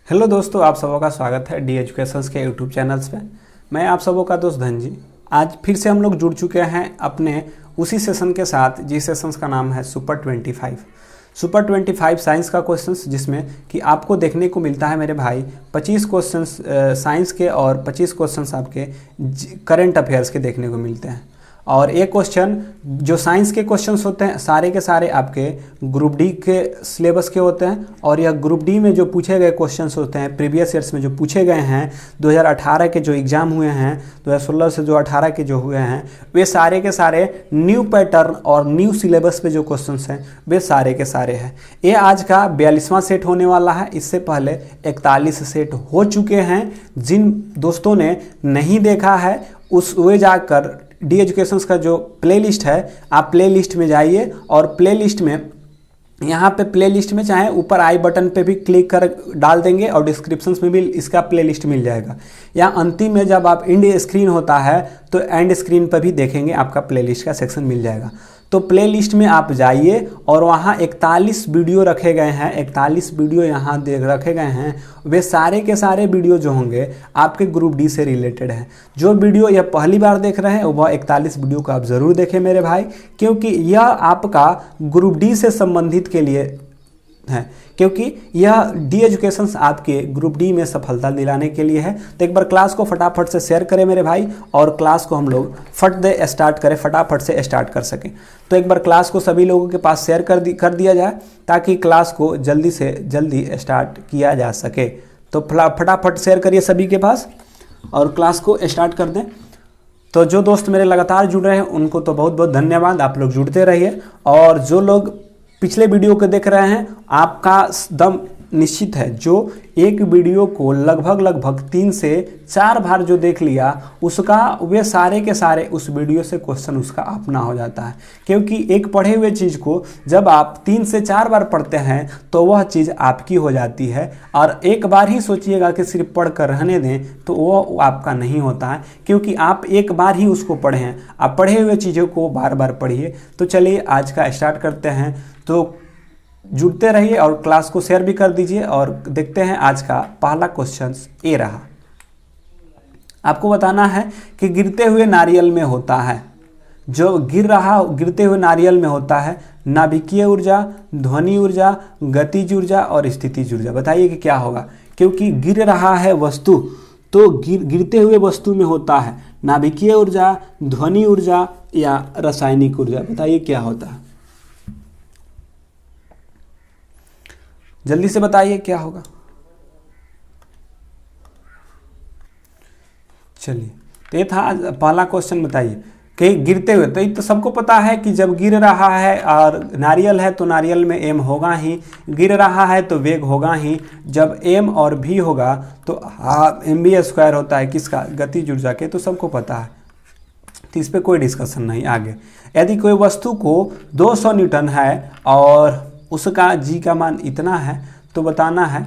Hello दोस्तों, आप सबों का स्वागत है डी एजुकेशंस के यूट्यूब चैनल्स पे। मैं आप सबों का दोस्त धन जी। आज फिर से हम लोग जुड़ चुके हैं अपने उसी सेशन के साथ, जिस सेशंस का नाम है सुपर 25। सुपर 25 साइंस का क्वेश्चंस, जिसमें कि आपको देखने को मिलता है मेरे भाई 25 क्वेश्चंस साइंस के और 25 क्वेश्चंस आपके करंट अफेयर्स के देखने को मिलते हैं। और एक क्वेश्चन जो साइंस के क्वेश्चंस होते हैं सारे के सारे आपके ग्रुप डी के सिलेबस के होते हैं। और यह ग्रुप डी में जो पूछे गए क्वेश्चंस होते हैं, प्रीवियस ईयर्स में जो पूछे गए हैं, 2018 के जो एग्ज़ाम हुए हैं, 2016 से जो 18 के जो हुए हैं, वे सारे के सारे न्यू पैटर्न और न्यू सिलेबस पे जो क्वेश्चंस हैं वे सारे के सारे हैं। ये आज का 42वां सेट होने वाला है। इससे पहले 41 सेट हो चुके हैं। जिन दोस्तों ने नहीं देखा है उस वे जाकर डी एजुकेशंस का जो प्लेलिस्ट है, आप प्लेलिस्ट में जाइए और प्लेलिस्ट में यहाँ पे प्लेलिस्ट में चाहे ऊपर आई बटन पे भी क्लिक कर डाल देंगे और डिस्क्रिप्शंस में भी इसका प्लेलिस्ट मिल जाएगा। या अंतिम में जब आप एंड स्क्रीन होता है तो एंड स्क्रीन पर भी देखेंगे आपका प्लेलिस्ट का सेक्शन मिल जाएगा। तो प्लेलिस्ट में आप जाइए और वहाँ 41 वीडियो रखे गए हैं। 41 वीडियो यहाँ रखे गए हैं। वे सारे के सारे वीडियो जो होंगे आपके ग्रुप डी से रिलेटेड हैं। जो वीडियो यह पहली बार देख रहे हैं वह 41 वीडियो को आप ज़रूर देखें मेरे भाई, क्योंकि यह आपका ग्रुप डी से संबंधित के लिए है, क्योंकि यह डी एजुकेशंस आपके ग्रुप डी में सफलता दिलाने के लिए है। तो एक बार क्लास को फटाफट से शेयर करें मेरे भाई और क्लास को हम लोग स्टार्ट करें, फटाफट से स्टार्ट कर सकें। तो एक बार क्लास को सभी लोगों के पास शेयर कर दिया जाए ताकि क्लास को जल्दी से जल्दी स्टार्ट किया जा सके। तो फटाफट शेयर करिए सभी के पास और क्लास को स्टार्ट कर दें। तो जो दोस्त मेरे लगातार जुड़ रहे हैं उनको तो बहुत बहुत धन्यवाद। आप लोग जुड़ते रहिए और जो लोग पिछले वीडियो को देख रहे हैं, आपका दम निश्चित है। जो एक वीडियो को लगभग 3 से 4 बार जो देख लिया उसका वे सारे के सारे उस वीडियो से क्वेश्चन उसका अपना हो जाता है। क्योंकि एक पढ़े हुए चीज़ को जब आप 3 से 4 बार पढ़ते हैं तो वह चीज़ आपकी हो जाती है। और एक बार ही सोचिएगा कि सिर्फ पढ़ कर रहने दें तो वो आपका नहीं होता है, क्योंकि आप एक बार ही उसको पढ़ें। आप पढ़े हुए चीज़ों को बार बार पढ़िए। तो चलिए आज का स्टार्ट करते हैं। तो जुड़ते रहिए और क्लास को शेयर भी कर दीजिए और देखते हैं आज का पहला क्वेश्चन ये रहा। आपको बताना है कि गिरते हुए नारियल में होता है, जो गिरते हुए नारियल में होता है नाभिकीय ऊर्जा, ध्वनि ऊर्जा, गतिज ऊर्जा और स्थितिज ऊर्जा। बताइए कि क्या होगा, क्योंकि गिर रहा है वस्तु तो गिरते हुए वस्तु में होता है नाभिकीय ऊर्जा, ध्वनि ऊर्जा या रासायनिक ऊर्जा। बताइए क्या होता है, जल्दी से बताइए क्या होगा। चलिए, तो ये था पहला क्वेश्चन। बताइए कि गिरते हुए, तो ये तो सबको पता है कि जब गिर रहा है और नारियल है तो नारियल में एम होगा ही, गिर रहा है तो वेग होगा ही। जब एम और भी होगा तो mv² होता है किसका, गतिज ऊर्जा के, तो सबको पता है। तो इस पर कोई डिस्कशन नहीं। आगे, यदि कोई वस्तु को 200 न्यूटन है और उसका जी का मान इतना है तो बताना है,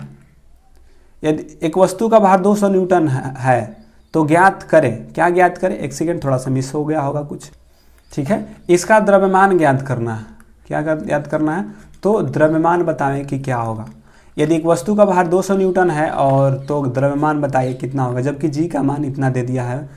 यदि एक वस्तु का भार 200 न्यूटन है तो ज्ञात करें। क्या ज्ञात करें, एक सेकेंड थोड़ा सा मिस हो गया होगा कुछ, ठीक है। इसका द्रव्यमान ज्ञात करना है। क्या ज्ञात करना है, तो द्रव्यमान बताएं कि क्या होगा। यदि एक वस्तु का भार 200 न्यूटन है और तो द्रव्यमान बताइए कितना होगा, जबकि जी का मान इतना दे दिया है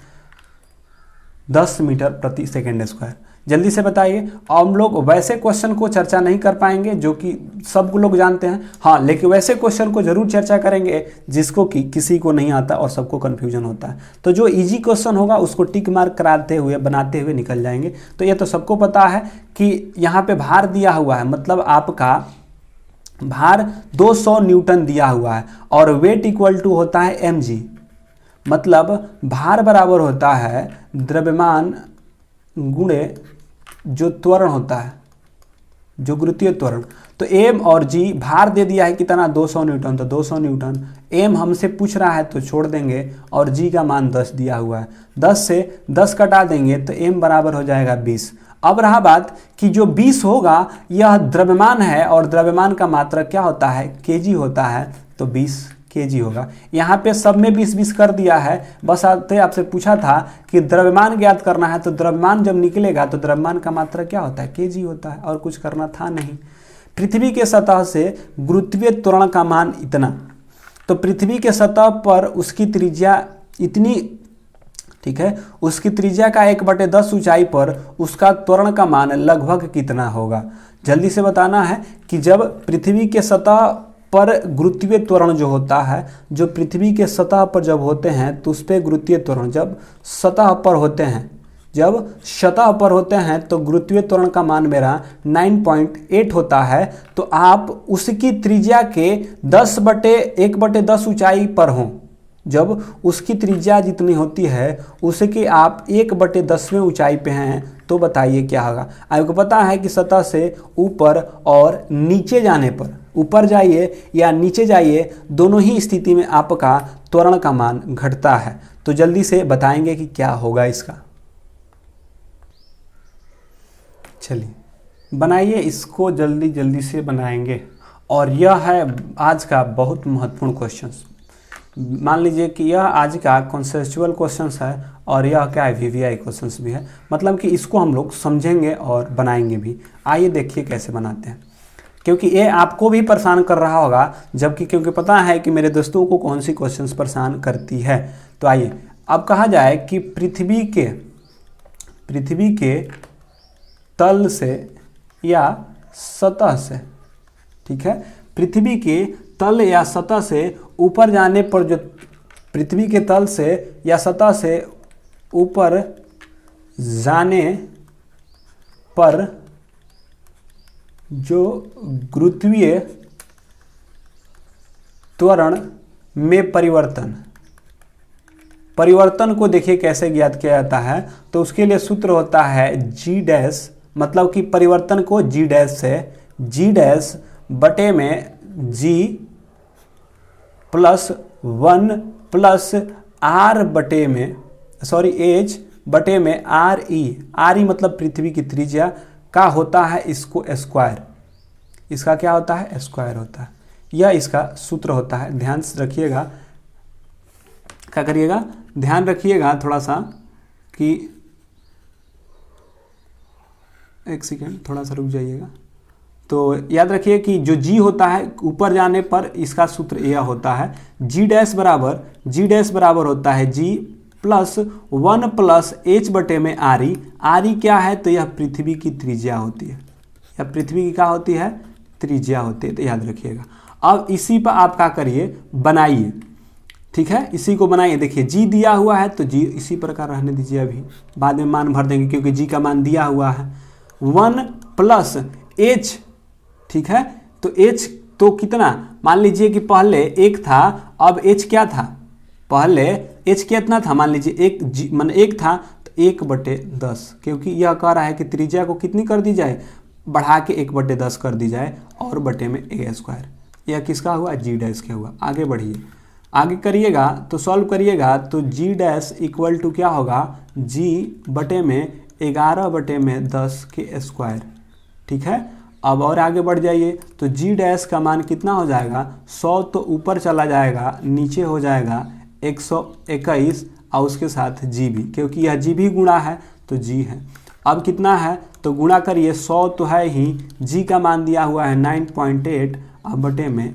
10 मीटर प्रति सेकेंड स्क्वायर। जल्दी से बताइए। हम लोग वैसे क्वेश्चन को चर्चा नहीं कर पाएंगे जो कि सब लोग जानते हैं, हाँ, लेकिन वैसे क्वेश्चन को जरूर चर्चा करेंगे जिसको कि किसी को नहीं आता और सबको कन्फ्यूजन होता है। तो जो इजी क्वेश्चन होगा उसको टिक मार्क कराते हुए बनाते हुए निकल जाएंगे। तो ये तो सबको पता है कि यहाँ पे भार दिया हुआ है, मतलब आपका भार 200 न्यूटन दिया हुआ है और वेट इक्वल टू होता है mg, मतलब भार बराबर होता है द्रव्यमान गुणे जो त्वरण होता है, जो गुरुत्वीय त्वरण। तो m और g भार दे दिया है कितना, 200 न्यूटन, तो 200 न्यूटन। m हमसे पूछ रहा है तो छोड़ देंगे और g का मान 10 दिया हुआ है, 10 से 10 कटा देंगे तो m बराबर हो जाएगा 20। अब रहा बात कि जो 20 होगा यह द्रव्यमान है और द्रव्यमान का मात्रक क्या होता है, kg होता है, तो 20 kg होगा। यहाँ पे सब में 20-20 कर दिया है। बस आपसे पूछा था कि द्रव्यमान ज्ञात करना है, तो द्रव्यमान जब निकलेगा तो द्रव्यमान का मात्रा क्या होता है, kg होता है, और कुछ करना था नहीं। पृथ्वी के सतह से गुरुत्वीय त्वरण का मान इतना, तो पृथ्वी के सतह पर उसकी त्रिज्या इतनी, ठीक है, उसकी त्रिज्या का 1/10 ऊंचाई पर उसका त्वरण का मान लगभग कितना होगा। जल्दी से बताना है कि जब पृथ्वी के सतह पर गुरुत्वीय त्वरण जो होता है, जो पृथ्वी के सतह पर जब होते हैं तो उस पर गुरुत्वीय त्वरण जब सतह पर होते हैं, जब सतह पर होते हैं तो गुरुत्वीय त्वरण का मान मेरा 9.8 होता है। तो आप उसकी त्रिज्या के 10/1/10 ऊंचाई पर हों, जब उसकी त्रिज्या जितनी होती है उसके आप 1/10वें ऊंचाई पे हैं, तो बताइए क्या होगा। आपको पता है कि सतह से ऊपर और नीचे जाने पर, ऊपर जाइए या नीचे जाइए, दोनों ही स्थिति में आपका त्वरण का मान घटता है। तो जल्दी से बताएंगे कि क्या होगा इसका। चलिए बनाइए इसको, जल्दी जल्दी से बनाएंगे। और यह है आज का बहुत महत्वपूर्ण क्वेश्चन। मान लीजिए कि यह आज का कॉन्सेप्चुअल क्वेश्चंस है और यह क्या है, वीवीआई क्वेश्चंस भी है, मतलब कि इसको हम लोग समझेंगे और बनाएंगे भी। आइए देखिए कैसे बनाते हैं, क्योंकि ये आपको भी परेशान कर रहा होगा, जबकि क्योंकि पता है कि मेरे दोस्तों को कौन सी क्वेश्चंस परेशान करती है। तो आइए अब कहा जाए कि पृथ्वी के तल से या सतह से, ठीक है, पृथ्वी के तल या सतह से ऊपर जाने पर, जो पृथ्वी के तल से या सतह से ऊपर जाने पर जो गुरुत्वीय त्वरण में परिवर्तन को देखिए कैसे ज्ञात किया जाता है। तो उसके लिए सूत्र होता है जी डैश, मतलब कि परिवर्तन को जी डैश से, जी डैश बटे में जी प्लस 1 प्लस आर बटे में, सॉरी एच बटे में आर ई मतलब पृथ्वी की त्रिज्या का होता है इसको स्क्वायर, इसका क्या होता है, स्क्वायर होता है। यह इसका सूत्र होता है। ध्यान से रखिएगा, क्या करिएगा, ध्यान रखिएगा थोड़ा सा कि, एक सेकेंड थोड़ा सा रुक जाइएगा। तो याद रखिए कि जो जी होता है ऊपर जाने पर, इसका सूत्र यह होता है जी डैश बराबर होता है जी प्लस 1 प्लस एच बटे में आर ई क्या है, तो यह पृथ्वी की त्रिज्या होती है, यह पृथ्वी की क्या होती है, त्रिज्या होती है। तो याद रखिएगा। अब इसी पर आप क्या करिए, बनाइए, ठीक है, इसी को बनाइए। देखिए जी दिया हुआ है तो जी इसी प्रकार रहने दीजिए, अभी बाद में मान भर देंगे क्योंकि जी का मान दिया हुआ है। 1 प्लस एच, ठीक है, तो एच तो कितना, मान लीजिए कि पहले 1 था, अब एच क्या था, पहले एच कितना था, मान लीजिए 1 था तो 1/10, क्योंकि यह कह रहा है कि त्रिज्या को कितनी कर दी जाए, बढ़ा के 1/10 कर दी जाए और बटे में ए स्क्वायर। यह किसका हुआ, जी डैश का हुआ। आगे बढ़िए, आगे करिएगा तो सॉल्व करिएगा तो जी डैश इक्वल टू क्या होगा, जी बटे में 11/10 के स्क्वायर, ठीक है। अब और आगे बढ़ जाइए तो जी डैश का मान कितना हो जाएगा, 100 तो ऊपर चला जाएगा, नीचे हो जाएगा 121 और उसके साथ जी भी, क्योंकि यह जी भी गुणा है तो जी है। अब कितना है तो गुणा करिए, 100 तो है ही, जी का मान दिया हुआ है 9.8 अब बटे में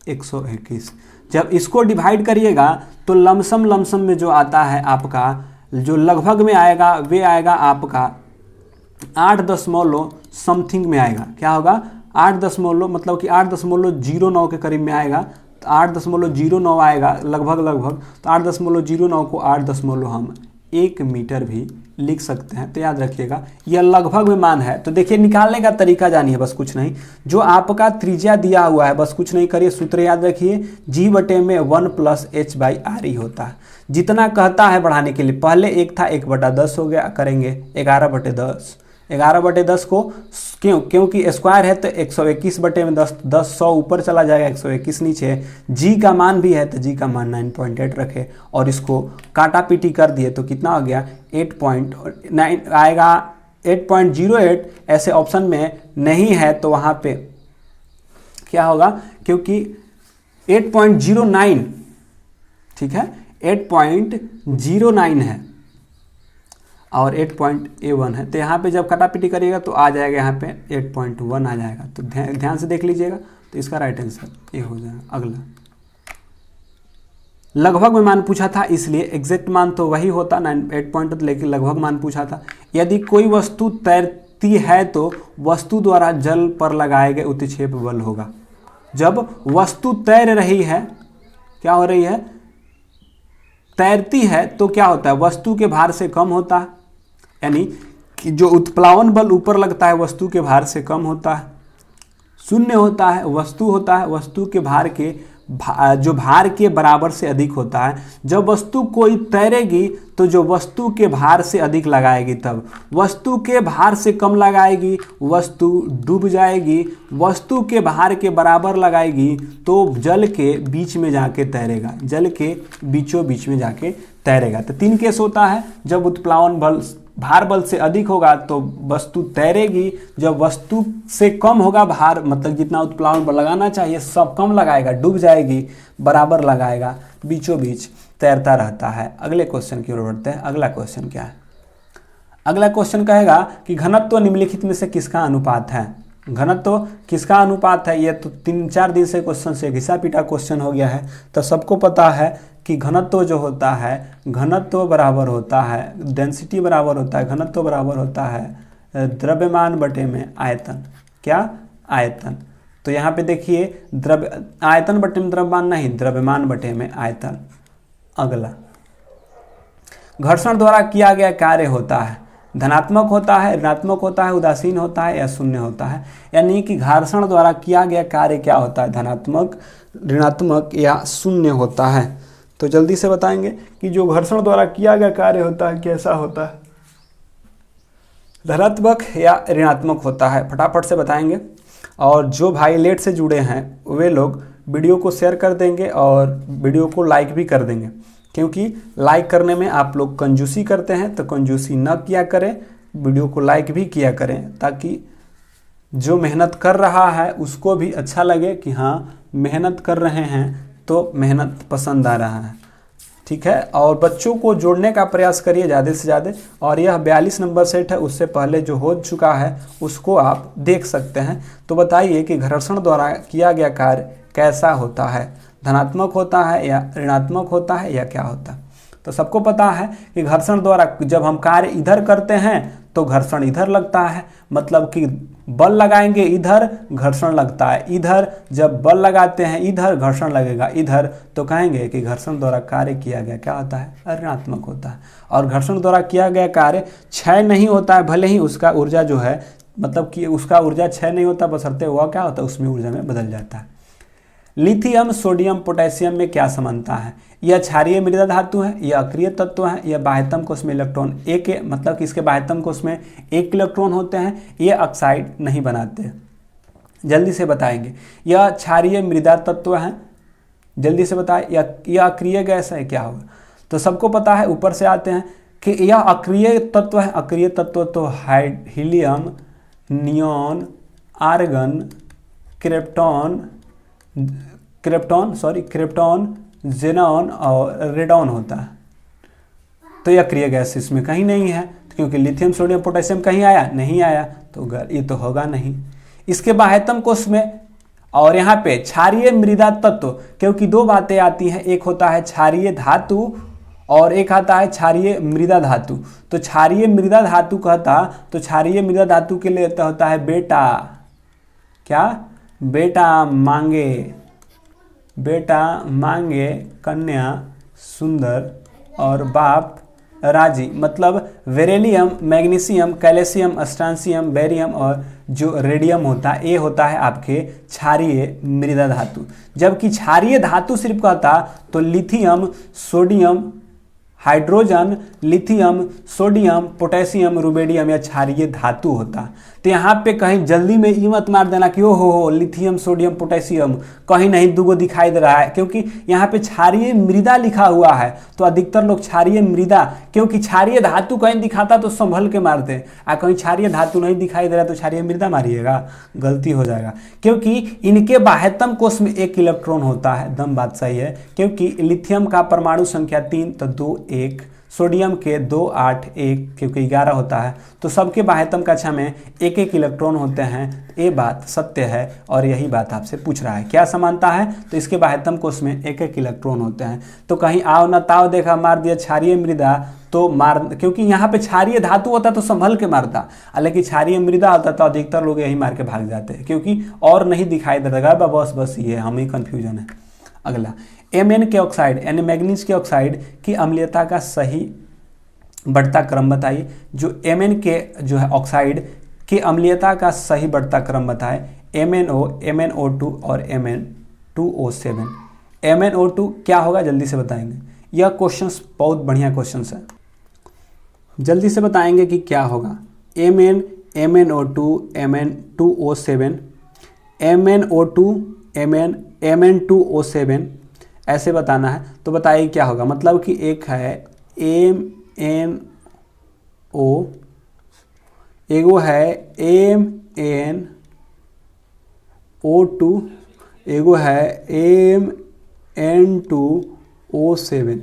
121। जब इसको डिवाइड करिएगा तो लमसम में जो आता है आपका, जो लगभग में आएगा वे आएगा आपका 8 समथिंग में आएगा। क्या होगा, 8 मतलब कि 8.09 के करीब में आएगा, तो 8.09 आएगा लगभग। तो 8.09 को 8 हम 1 मीटर भी लिख सकते हैं। तो याद रखिएगा यह लगभग में मान है। तो देखिए निकालने का तरीका जानिए, बस कुछ नहीं, जो आपका त्रिज्या दिया हुआ है बस कुछ नहीं करिए, सूत्र याद रखिए, जी बटे में 1 plus H by R E होता है। जितना कहता है बढ़ाने के लिए, पहले 1 था 1/10 हो गया, करेंगे 11/10, 11/10 को क्योंकि स्क्वायर है तो 121 बटे में 10, 100 ऊपर चला जाएगा, 121 नीचे। जी का मान भी है तो जी का मान 9.8 रखे और इसको काटा पीटी कर दिए तो कितना हो गया, 8.9 आएगा, 8.08। ऐसे ऑप्शन में नहीं है तो वहाँ पे क्या होगा, क्योंकि 8.09, ठीक है, 8.09 है और 8.A1 है। तो यहाँ पे जब कटापीटी करिएगा तो आ जाएगा यहाँ पे 8.1 आ जाएगा। तो ध्यान से देख लीजिएगा, तो इसका राइट आंसर ये हो जाएगा। अगला लगभग में मान पूछा था, इसलिए एग्जैक्ट मान तो वही होता 8 पॉइंट, लेकिन लगभग मान पूछा था। यदि कोई वस्तु तैरती है तो वस्तु द्वारा जल पर लगाए गए उत्क्षेप बल होगा। जब वस्तु तैर रही है, क्या हो रही है, तैरती है, तो क्या होता है, वस्तु के भार से कम होता है, यानी कि जो उत्प्लावन बल ऊपर लगता है वस्तु के भार से कम होता है, शून्य होता है। वस्तु होता है, वस्तु के भार के जो भार के बराबर से अधिक होता है। जब वस्तु कोई तैरेगी तो जो वस्तु के भार से अधिक लगाएगी, तब वस्तु के भार से कम लगाएगी वस्तु डूब जाएगी, वस्तु के भार के बराबर लगाएगी तो जल के बीच में जाके तैरेगा, जल के बीचों बीच में जाके तैरेगा। तो 3 केस होता है, जब उत्प्लावन बल भार बल से अधिक होगा तो वस्तु तैरेगी, जब वस्तु से कम होगा भार, मतलब जितना उत्प्लावन बल लगाना चाहिए सब कम लगाएगा, डूब जाएगी, बराबर लगाएगा, बीचों बीच तैरता रहता है। अगले क्वेश्चन की ओर बढ़ते हैं। अगला क्वेश्चन क्या है? अगला क्वेश्चन कहेगा कि घनत्व निम्नलिखित में से किसका अनुपात है? घनत्व किसका अनुपात है? ये तो 3-4 दिन से क्वेश्चन से घिसा पीटा क्वेश्चन हो गया है। तो सबको पता है कि घनत्व जो होता है, घनत्व बराबर होता है, डेंसिटी बराबर होता है, घनत्व बराबर होता है द्रव्यमान बटे में आयतन। क्या? आयतन। तो यहाँ पे देखिए आयतन बटे में द्रव्यमान नहीं, द्रव्यमान बटे में आयतन। अगला, घर्षण द्वारा किया गया कार्य होता है, धनात्मक होता है, ऋणात्मक होता है, उदासीन होता है या शून्य होता है। यानी कि घर्षण द्वारा किया गया कार्य क्या होता है? धनात्मक, ऋणात्मक या शून्य होता है। तो जल्दी से बताएंगे कि जो घर्षण द्वारा किया गया कार्य होता है कैसा होता है? धनात्मक या ऋणात्मक होता है। फटाफट से बताएंगे। और जो भाई लेट से जुड़े हैं वे लोग वीडियो को शेयर कर देंगे और वीडियो को लाइक भी कर देंगे, क्योंकि लाइक करने में आप लोग कंजूसी करते हैं, तो कंजूसी न किया करें, वीडियो को लाइक भी किया करें, ताकि जो मेहनत कर रहा है उसको भी अच्छा लगे कि हाँ मेहनत कर रहे हैं, तो मेहनत पसंद आ रहा है। ठीक है। और बच्चों को जोड़ने का प्रयास करिए ज़्यादा से ज़्यादा। और यह 42 नंबर सेट है, उससे पहले जो हो चुका है उसको आप देख सकते हैं। तो बताइए कि घर्षण द्वारा किया गया कार्य कैसा होता है? धनात्मक होता है या ऋणात्मक होता है या क्या होता है? तो सबको पता है कि घर्षण द्वारा जब हम कार्य इधर करते हैं तो घर्षण इधर लगता है, मतलब कि बल लगाएंगे इधर, घर्षण लगता है इधर। जब बल लगाते हैं इधर, घर्षण लगेगा इधर, तो कहेंगे कि घर्षण द्वारा कार्य किया गया क्या होता है? ऋणात्मक होता है। और घर्षण द्वारा किया गया कार्य क्षय नहीं होता है, भले ही उसका ऊर्जा जो है, मतलब कि उसका ऊर्जा क्षय नहीं होता, बशर्ते वह क्या होता है, उसमें ऊर्जा में बदल जाता है। लिथियम, सोडियम, पोटेशियम में क्या समानता है? यह क्षारीय मृदा धातु है, यह अक्रिय तत्व है, यह बाह्यतम कोश में इलेक्ट्रॉन एक, मतलब कि इसके बाह्यतम कोश में 1 इलेक्ट्रॉन होते हैं, ये ऑक्साइड नहीं बनाते। जल्दी से बताएंगे। यह क्षारीय मृदा तत्व है, जल्दी से बताएं। यह अक्रिय गैस है, क्या होगा? तो सबको पता है, ऊपर से आते हैं कि यह अक्रिय तत्व है। अक्रिय तत्व तो helium, neon, argon, krypton, xenon और रेडॉन होता है। तो यह अक्रिय गैस इसमें कहीं नहीं है, क्योंकि लिथियम, सोडियम, पोटेशियम कहीं आया नहीं आया, तो ये तो होगा नहीं। इसके बाह्यतम कोश में, और यहाँ पे क्षारीय मृदा तत्व, क्योंकि 2 बातें आती हैं, एक होता है क्षारीय धातु और एक आता है क्षारीय मृदा धातु। तो क्षारीय मृदा धातु कहता, तो क्षारीय मृदा धातु के लिए होता है बेटा, क्या? बेटा मांगे कन्या सुंदर और बाप राजी। मतलब beryllium, magnesium, calcium, strontium, barium और जो रेडियम होता है, ये होता है आपके क्षारीय मृदा धातु। जबकि क्षारीय धातु सिर्फ कहता तो lithium, sodium, hydrogen, lithium, sodium, potassium, rubidium या क्षारीय धातु होता। तो यहाँ पे कहीं जल्दी में ये मत मार देना कि ओ हो लिथियम, सोडियम, पोटेशियम, कहीं नहीं दूगो दिखाई दे रहा है, क्योंकि यहाँ पे क्षारीय मृदा लिखा हुआ है। तो अधिकतर लोग क्षारीय मृदा, क्योंकि क्षारीय धातु कहीं दिखाता तो संभल के मारते, और कहीं क्षारीय धातु नहीं दिखाई दे रहा तो क्षारीय मृदा मारिएगा, गलती हो जाएगा। क्योंकि इनके बाह्यतम कोश में 1 इलेक्ट्रॉन होता है, दम बात सही है, क्योंकि लिथियम का परमाणु संख्या 3, तो 2 1, सोडियम के 2 8 1 क्योंकि 11 होता है, तो सबके बाह्यतम कक्षा में एक एक इलेक्ट्रॉन होते हैं। ये बात सत्य है और यही बात आपसे पूछ रहा है। क्या समानता है? तो इसके बाह्यतम कोश में एक एक इलेक्ट्रॉन होते हैं। तो कहीं आओ न ताव देखा मार दिया क्षारीय मृदा, तो मार, क्योंकि यहाँ पे क्षारीय धातु होता तो संभल के मारता, हालांकि क्षारीय मृदा होता तो अधिकतर लोग यही मार के भाग जाते हैं, क्योंकि और नहीं दिखाई देता। बस ये हम ही कन्फ्यूजन है। अगला, Mn के ऑक्साइड यानी मैग्नीज के ऑक्साइड की अम्लीयता का सही बढ़ता क्रम बताइए। जो Mn के जो है ऑक्साइड की अम्लीयता का सही बढ़ता क्रम बताए। MnO, MnO2 और Mn2O7। MnO2 क्या होगा जल्दी से बताएंगे। यह क्वेश्चंस बहुत बढ़िया क्वेश्चंस है, जल्दी से बताएंगे कि क्या होगा। Mn, MnO2, Mn2O7, MnO2, Mn2O7 ऐसे बताना है। तो बताइए क्या होगा। मतलब कि एक है MnO, एगो है MnO2, एगो है Mn2O7।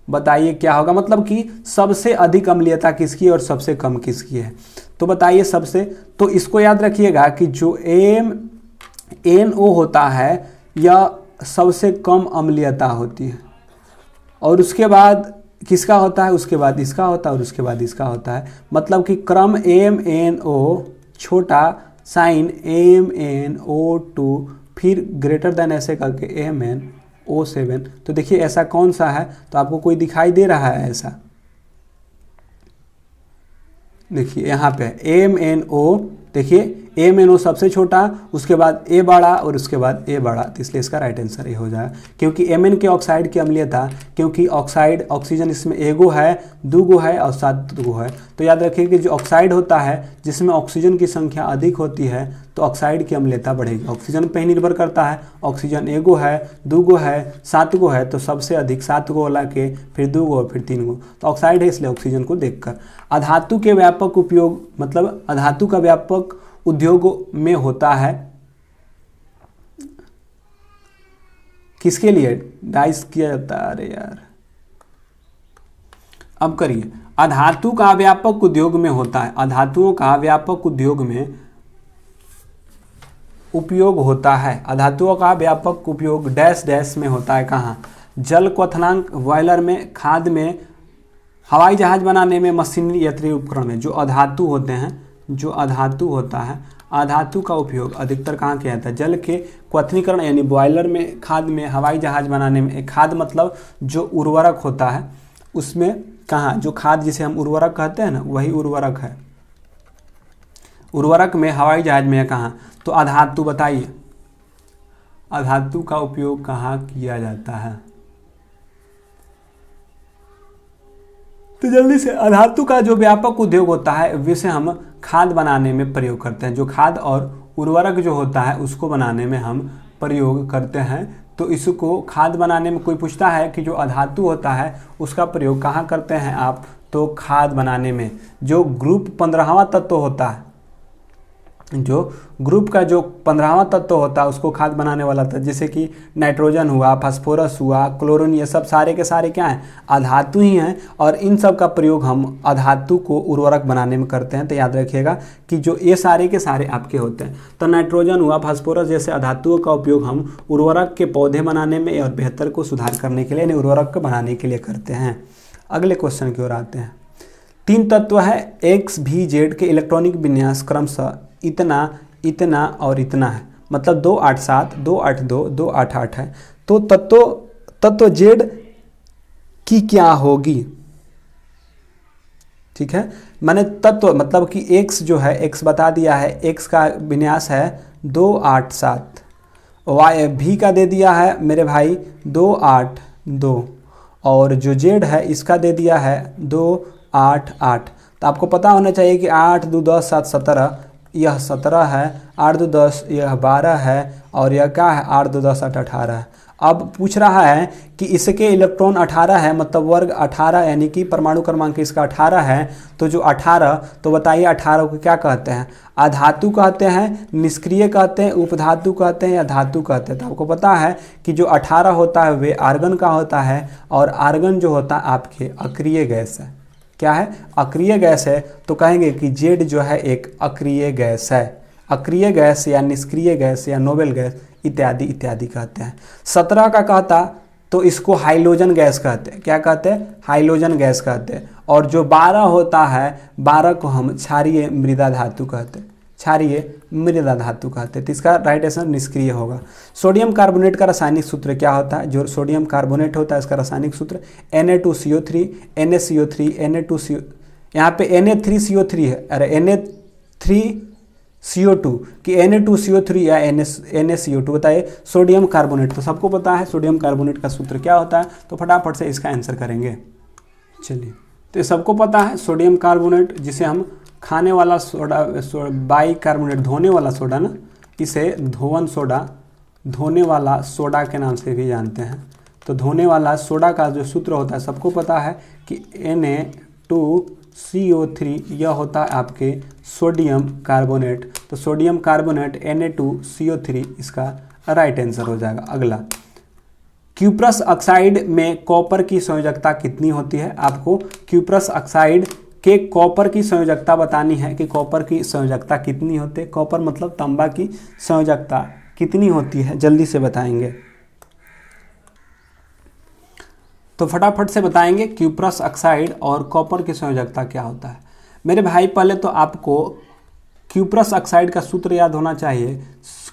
बताइए क्या होगा। मतलब कि सबसे अधिक अम्लीयता किसकी और सबसे कम किसकी है। तो बताइए सबसे, तो इसको याद रखिएगा कि जो MnO होता है यह सबसे कम अम्लीयता होती है, और उसके बाद किसका होता है, उसके बाद इसका होता है और उसके बाद इसका होता है। मतलब कि क्रम MnO छोटा साइन MnO2 फिर ग्रेटर देन ऐसे करके MnO7। तो देखिए ऐसा कौन सा है, तो आपको कोई दिखाई दे रहा है ऐसा, देखिए यहाँ पे MnO, देखिए MnO सबसे छोटा, उसके बाद A बड़ा और उसके बाद A बड़ा, तो इसलिए इसका राइट आंसर ये हो जाएगा। क्योंकि Mn के ऑक्साइड की अम्लीयता, क्योंकि ऑक्साइड ऑक्सीजन इसमें एगो है, दूगो है और 7 गो है। तो याद रखिए कि जो ऑक्साइड होता है जिसमें ऑक्सीजन की संख्या अधिक होती है तो ऑक्साइड की अम्लीयता बढ़ेगी। ऑक्सीजन पर ही निर्भर करता है। ऑक्सीजन एगो है, दूगो है, 7 गो है, तो सबसे अधिक 7 गो वाला के फिर 2 गो फिर 3 गो, तो ऑक्साइड है इसलिए ऑक्सीजन को देखकर। अधातु के व्यापक उपयोग, मतलब अधातु का व्यापक उद्योग में होता है किसके लिए डाइस किया जाता है। अरे यार अब करिए। अधातु का व्यापक उद्योग में होता है, अधातुओं का व्यापक उद्योग में उपयोग होता है। अधातुओं का व्यापक उपयोग डैश डैश में होता है। कहाँ? जल क्वथनांक, बॉयलर में, खाद में, हवाई जहाज बनाने में, मशीनरी यंत्रीय उपकरण में। जो अधातु होते हैं, जो अधातु होता है, अधातु का उपयोग अधिकतर कहाँ किया जाता है? जल के क्वथनीकरण यानी बॉयलर में, खाद में, हवाई जहाज बनाने में। खाद मतलब जो उर्वरक होता है उसमें, कहाँ? जो खाद जिसे हम उर्वरक कहते हैं ना, वही उर्वरक है। उर्वरक में, हवाई जहाज में, कहाँ? तो अधातु बताइए, अधातु का उपयोग कहाँ किया जाता है? तो जल्दी से, अधातु का जो व्यापक उद्योग होता है जिसे हम खाद बनाने में प्रयोग करते हैं। जो खाद और उर्वरक जो होता है उसको बनाने में हम प्रयोग करते हैं। तो इसको खाद बनाने में कोई पूछता है कि जो अधातु होता है उसका प्रयोग कहाँ करते हैं आप, तो खाद बनाने में। जो ग्रुप 15वां तत्व होता है, जो ग्रुप का जो 15वां तत्व होता है उसको खाद बनाने वाला तत्व, जैसे कि नाइट्रोजन हुआ, फास्फोरस हुआ, क्लोरीन, ये सब सारे के सारे क्या हैं? अधातु ही हैं। और इन सब का प्रयोग हम अधातु को उर्वरक बनाने में करते हैं। तो याद रखिएगा कि जो ये सारे के सारे आपके होते हैं। तो नाइट्रोजन हुआ, फास्फोरस जैसे अधातुओं का उपयोग हम उर्वरक के पौधे बनाने में और बेहतर को सुधार करने के लिए, यानी उर्वरक को बनाने के लिए करते हैं। अगले क्वेश्चन की ओर आते हैं। 3 तत्व है एक्स भी जेड के इलेक्ट्रॉनिक विन्यास क्रमशः इतना, इतना और इतना है। मतलब 2 8 7, 2 8 2, 2 8 8 है। तो तत्व जेड की क्या होगी? ठीक है, मैंने तत्व मतलब कि एक्स जो है, एक्स बता दिया है, एक्स का विन्यास है 2 8 7, वाई भी का दे दिया है मेरे भाई 2 8 2, और जो जेड है इसका दे दिया है 2 8 8। तो आपको पता होना चाहिए कि 8 2 10 7 17, यह 17 है, 8 2 10, यह 12 है, और यह क्या है 8 2 10 8 18 है। अब पूछ रहा है कि इसके इलेक्ट्रॉन 18 है, मतलब वर्ग 18, यानी कि परमाणु क्रमांक इसका 18 है। तो जो 18, तो बताइए 18 को क्या कहते हैं? अधातु कहते हैं, निष्क्रिय कहते हैं, उपधातु कहते हैं या धातु कहते हैं? तो आपको पता है कि जो 18 होता है वे आर्गन का होता है, और आर्गन जो होता है आपके अक्रिय गैस है। क्या है? अक्रिय गैस है। तो कहेंगे कि जेड जो है एक अक्रिय गैस है। अक्रिय गैस या निष्क्रिय गैस या नोबेल गैस इत्यादि इत्यादि कहते हैं। 17 का कहता तो इसको हाइलोजन गैस कहते हैं। क्या कहते हैं? हाइलोजन गैस कहते हैं। और जो 12 होता है, 12 को हम क्षारीय मृदा धातु कहते हैं। क्षारीय मृदा धातु कहते हैं। तो इसका राइट आंसर निष्क्रिय होगा। सोडियम कार्बोनेट का रासायनिक सूत्र क्या होता है? जो सोडियम कार्बोनेट होता है इसका रासायनिक सूत्र Na2CO3 NaCO3 Na2CO, यहाँ पे Na3CO3 है, अरे Na3CO2 कि Na2CO3 या NaCO2। बताइए सोडियम कार्बोनेट, तो सबको पता है सोडियम कार्बोनेट का सूत्र क्या होता है, तो फटाफट से इसका आंसर करेंगे। चलिए, तो सबको पता है सोडियम कार्बोनेट, जिसे हम खाने वाला सोडा, बाइकार्बोनेट, धोने वाला सोडा ना, इसे धोवन सोडा, धोने वाला सोडा के नाम से भी जानते हैं। तो धोने वाला सोडा का जो सूत्र होता है सबको पता है कि Na2CO3, यह होता है आपके सोडियम कार्बोनेट। तो सोडियम कार्बोनेट Na2CO3 इसका राइट आंसर हो जाएगा। अगला, क्यूप्रस ऑक्साइड में कॉपर की संयोजकता कितनी होती है? आपको क्यूप्रस ऑक्साइड के कॉपर की संयोजकता बतानी है कि कॉपर की संयोजकता कितनी होती है। कॉपर मतलब तांबा की संयोजकता कितनी होती है, जल्दी से बताएंगे। तो फटाफट से बताएंगे क्यूप्रस ऑक्साइड और कॉपर की संयोजकता क्या होता है। मेरे भाई, पहले तो आपको क्यूप्रस ऑक्साइड का सूत्र याद होना चाहिए।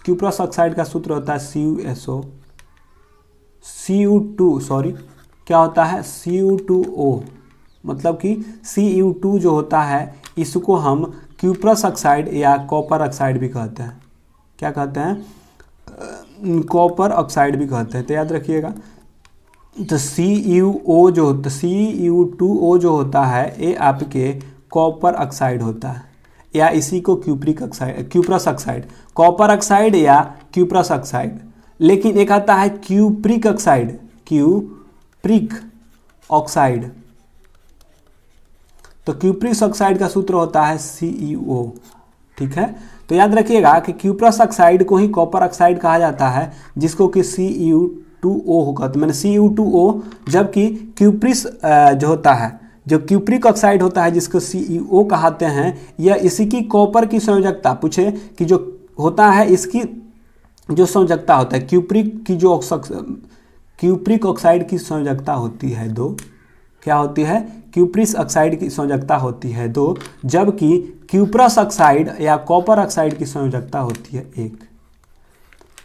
क्यूप्रस ऑक्साइड का सूत्र होता है क्या होता है? Cu2O, मतलब कि Cu2 जो होता है इसको हम क्यूप्रस ऑक्साइड या कॉपर ऑक्साइड भी कहते हैं। क्या कहते हैं? कॉपर ऑक्साइड भी कहते हैं। तो याद रखिएगा, तो Cu2O जो होता है ये आपके कॉपर ऑक्साइड होता है, या इसी को क्यूप्रस ऑक्साइड, कॉपर ऑक्साइड या क्यूप्रस ऑक्साइड। लेकिन एक आता है क्यूप्रिक ऑक्साइड, क्यूप्रिक ऑक्साइड। तो क्यूप्रिक ऑक्साइड का सूत्र होता है CeO। ठीक है, तो याद रखिएगा कि क्यूप्रस ऑक्साइड को ही कॉपर ऑक्साइड कहा जाता है, जिसको कि Cu2O होगा। तो मैंने Cu2O, जबकि क्यूप्रिस जो होता है, जो क्यूप्रिक ऑक्साइड होता है जिसको CEO कहते हैं, यह इसी की कॉपर की संयोजकता पूछे कि जो होता है इसकी जो संयोजकता होता है क्यूप्रिक की, जो क्यूप्रिक ऑक्साइड की संयोजकता होती है 2। क्या होती है? क्यूप्रिक ऑक्साइड की संयोजकता होती है 2, जबकि क्यूप्रस ऑक्साइड या कॉपर ऑक्साइड की संयोजकता होती है 1।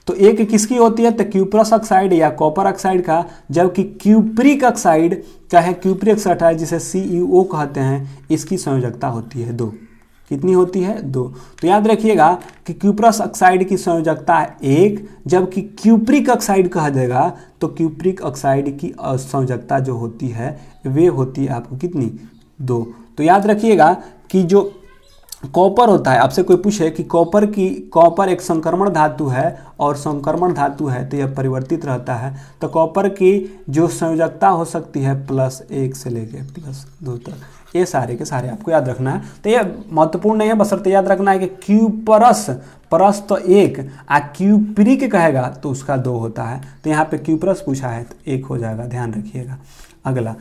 तो एक किसकी होती है? तो क्यूप्रस ऑक्साइड या कॉपर ऑक्साइड का, जबकि क्यूप्रिक ऑक्साइड का है, क्यूप्रिक ऑक्साइड जिसे CEO कहते हैं, इसकी संयोजकता होती है 2। कितनी होती है? 2। तो याद रखिएगा कि क्यूप्रस ऑक्साइड की संयोजकता 1, जबकि क्यूप्रिक ऑक्साइड कहा जाएगा तो क्यूप्रिक ऑक्साइड की संयोजकता जो होती है वे होती है आपको कितनी? 2। तो याद रखिएगा कि जो कॉपर होता है, आपसे कोई पूछे कि कॉपर एक संक्रमण धातु है, और संक्रमण धातु है तो यह परिवर्तित रहता है। तो कॉपर की जो संयोजकता हो सकती है +1 से लेकर +2 तक। ये सारे के सारे आपको याद रखना है। तो ये महत्वपूर्ण नहीं है, बशर्ते याद रखना है कि परस तो 1, क्यूप्रिक कहेगा तो उसका 2 होता है। तो यहाँ पे क्यूप्रस पूछा है तो 1 हो जाएगा, ध्यान रखिएगा। अगला,